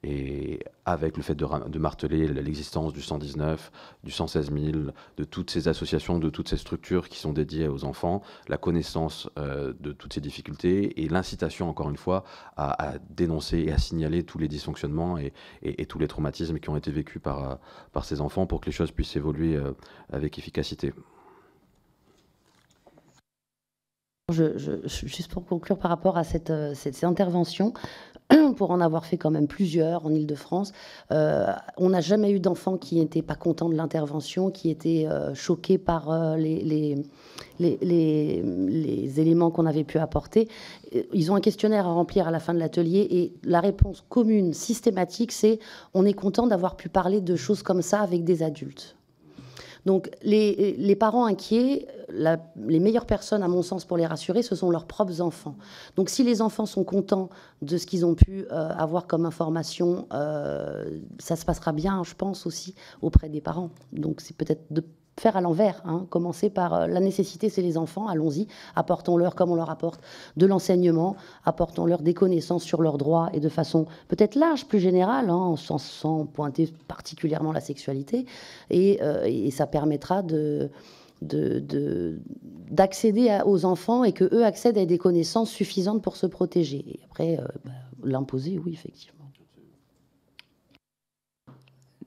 Et avec le fait de marteler l'existence du 119, du 116 000, de toutes ces associations, de toutes ces structures qui sont dédiées aux enfants, la connaissance de toutes ces difficultés et l'incitation, encore une fois, à dénoncer et à signaler tous les dysfonctionnements et tous les traumatismes qui ont été vécus par ces enfants pour que les choses puissent évoluer avec efficacité. Juste pour conclure par rapport à cette intervention, pour en avoir fait quand même plusieurs en Ile-de-France, on n'a jamais eu d'enfants qui n'étaient pas contents de l'intervention, qui étaient choqués par les éléments qu'on avait pu apporter. Ils ont un questionnaire à remplir à la fin de l'atelier et la réponse commune, systématique, c'est « on est content d'avoir pu parler de choses comme ça avec des adultes ». Donc les parents inquiets, les meilleures personnes à mon sens pour les rassurer, ce sont leurs propres enfants. Donc si les enfants sont contents de ce qu'ils ont pu avoir comme information, ça se passera bien, je pense, aussi auprès des parents. Donc c'est peut-être de faire à l'envers, hein. Commencer par la nécessité, c'est les enfants, allons-y, apportons-leur, comme on leur apporte de l'enseignement, apportons-leur des connaissances sur leurs droits et de façon peut-être large, plus générale, hein, sans pointer particulièrement la sexualité, et ça permettra d'accéder aux enfants et qu'eux accèdent à des connaissances suffisantes pour se protéger. Et après, l'imposer, oui, effectivement.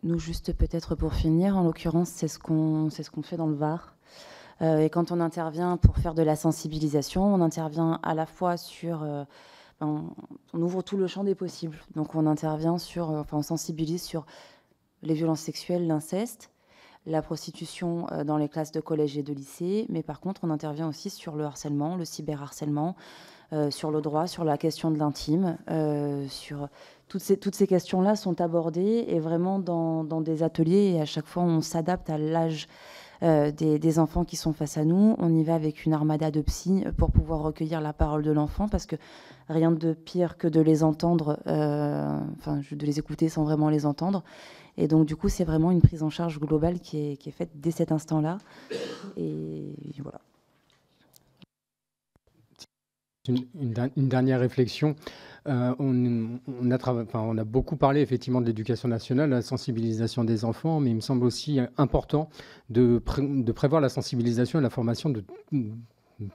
Nous, juste peut-être pour finir, en l'occurrence, c'est ce qu'on fait dans le Var. Et quand on intervient pour faire de la sensibilisation, on intervient à la fois sur... on ouvre tout le champ des possibles. Donc on intervient sur... on sensibilise sur les violences sexuelles, l'inceste, la prostitution dans les classes de collège et de lycée. Mais par contre, on intervient aussi sur le harcèlement, le cyberharcèlement, sur le droit, sur la question de l'intime, sur... Toutes ces questions-là sont abordées et vraiment dans des ateliers. Et à chaque fois, on s'adapte à l'âge des enfants qui sont face à nous. On y va avec une armada de psy pour pouvoir recueillir la parole de l'enfant, parce que rien de pire que de les entendre, de les écouter sans vraiment les entendre. Et donc, du coup, c'est vraiment une prise en charge globale qui est faite dès cet instant-là. Et voilà. Une dernière réflexion. On a beaucoup parlé effectivement de l'éducation nationale, de la sensibilisation des enfants, mais il me semble aussi important de prévoir la sensibilisation et la formation de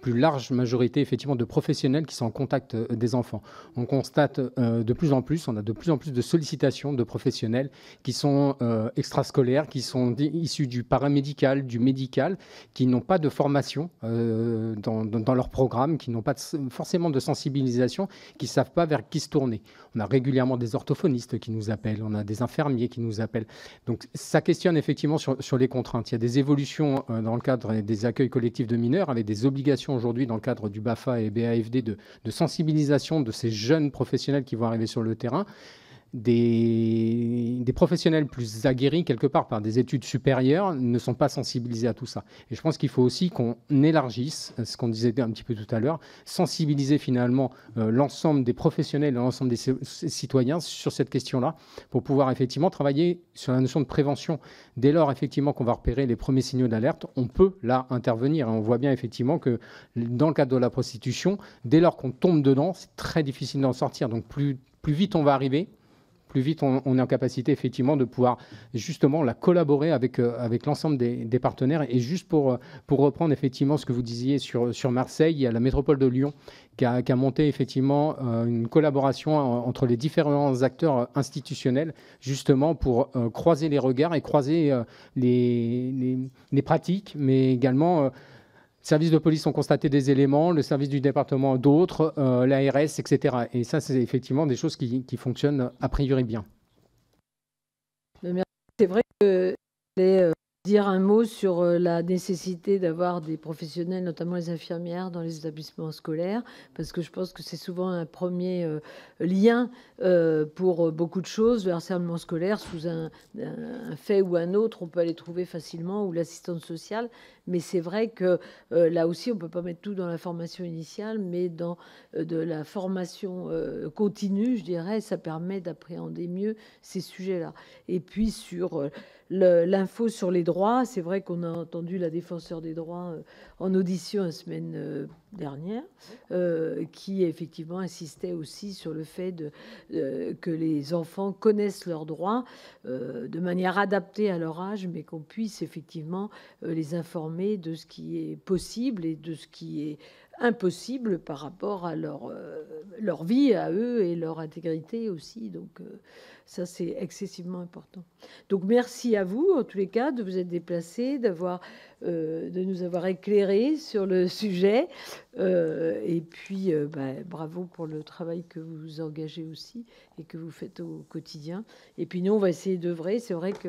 plus large majorité effectivement de professionnels qui sont en contact des enfants. On constate de plus en plus, on a de plus en plus de sollicitations de professionnels qui sont extrascolaires, qui sont issus du paramédical, du médical, qui n'ont pas de formation dans leur programme, qui n'ont pas forcément de sensibilisation, qui ne savent pas vers qui se tourner. On a régulièrement des orthophonistes qui nous appellent, on a des infirmiers qui nous appellent. Donc ça questionne effectivement sur les contraintes. Il y a des évolutions dans le cadre des accueils collectifs de mineurs, avec des obligations aujourd'hui dans le cadre du BAFA et BAFD de sensibilisation de ces jeunes professionnels qui vont arriver sur le terrain. Des professionnels plus aguerris, quelque part, par des études supérieures, ne sont pas sensibilisés à tout ça. Et je pense qu'il faut aussi qu'on élargisse, ce qu'on disait un petit peu tout à l'heure, sensibiliser finalement l'ensemble des professionnels et l'ensemble des citoyens sur cette question-là, pour pouvoir effectivement travailler sur la notion de prévention. Dès lors, effectivement, qu'on va repérer les premiers signaux d'alerte, on peut là intervenir. Et on voit bien effectivement que dans le cadre de la prostitution, dès lors qu'on tombe dedans, c'est très difficile d'en sortir. Donc plus vite on va arriver, plus vite on est en capacité effectivement de pouvoir justement la collaborer avec l'ensemble des partenaires. Et juste pour reprendre effectivement ce que vous disiez sur Marseille, il y a la métropole de Lyon qui a monté effectivement une collaboration entre les différents acteurs institutionnels justement pour croiser les regards et croiser les pratiques, mais également... Les services de police ont constaté des éléments, le service du département d'autres, l'ARS, etc. Et ça, c'est effectivement des choses qui fonctionnent a priori bien. C'est vrai que je voulais dire un mot sur la nécessité d'avoir des professionnels, notamment les infirmières, dans les établissements scolaires, parce que je pense que c'est souvent un premier lien pour beaucoup de choses. Le harcèlement scolaire, sous un fait ou un autre, on peut aller trouver facilement, ou l'assistante sociale. Mais c'est vrai que là aussi, on ne peut pas mettre tout dans la formation initiale, mais dans de la formation continue, je dirais, ça permet d'appréhender mieux ces sujets-là. Et puis sur l'info sur les droits, c'est vrai qu'on a entendu la défenseure des droits en audition la semaine dernière, qui effectivement insistait aussi sur le fait que les enfants connaissent leurs droits de manière adaptée à leur âge, mais qu'on puisse effectivement les informer de ce qui est possible et de ce qui est impossible par rapport à leur vie à eux et leur intégrité aussi. Donc ça, c'est excessivement important. Donc merci à vous, en tous les cas, de vous être déplacés, de nous avoir éclairés sur le sujet. Et puis, bravo pour le travail que vous engagez aussi et que vous faites au quotidien. Et puis nous, on va essayer d'œuvrer. C'est vrai que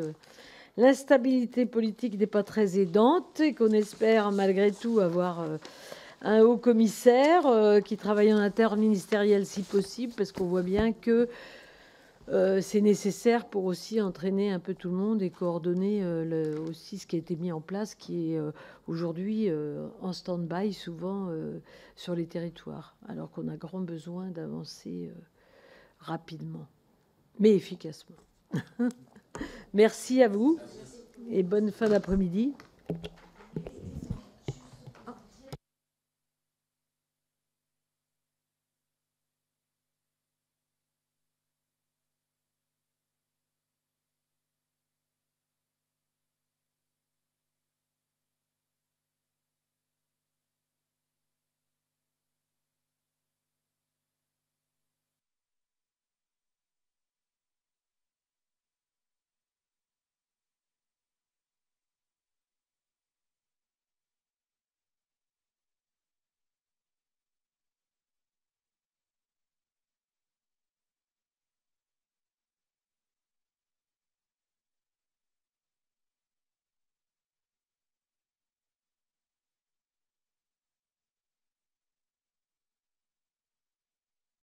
l'instabilité politique n'est pas très aidante et qu'on espère malgré tout avoir un haut commissaire qui travaille en interministériel si possible, parce qu'on voit bien que c'est nécessaire pour aussi entraîner un peu tout le monde et coordonner aussi ce qui a été mis en place, qui est aujourd'hui en stand-by souvent sur les territoires, alors qu'on a grand besoin d'avancer rapidement, mais efficacement. Merci à vous et bonne fin d'après-midi.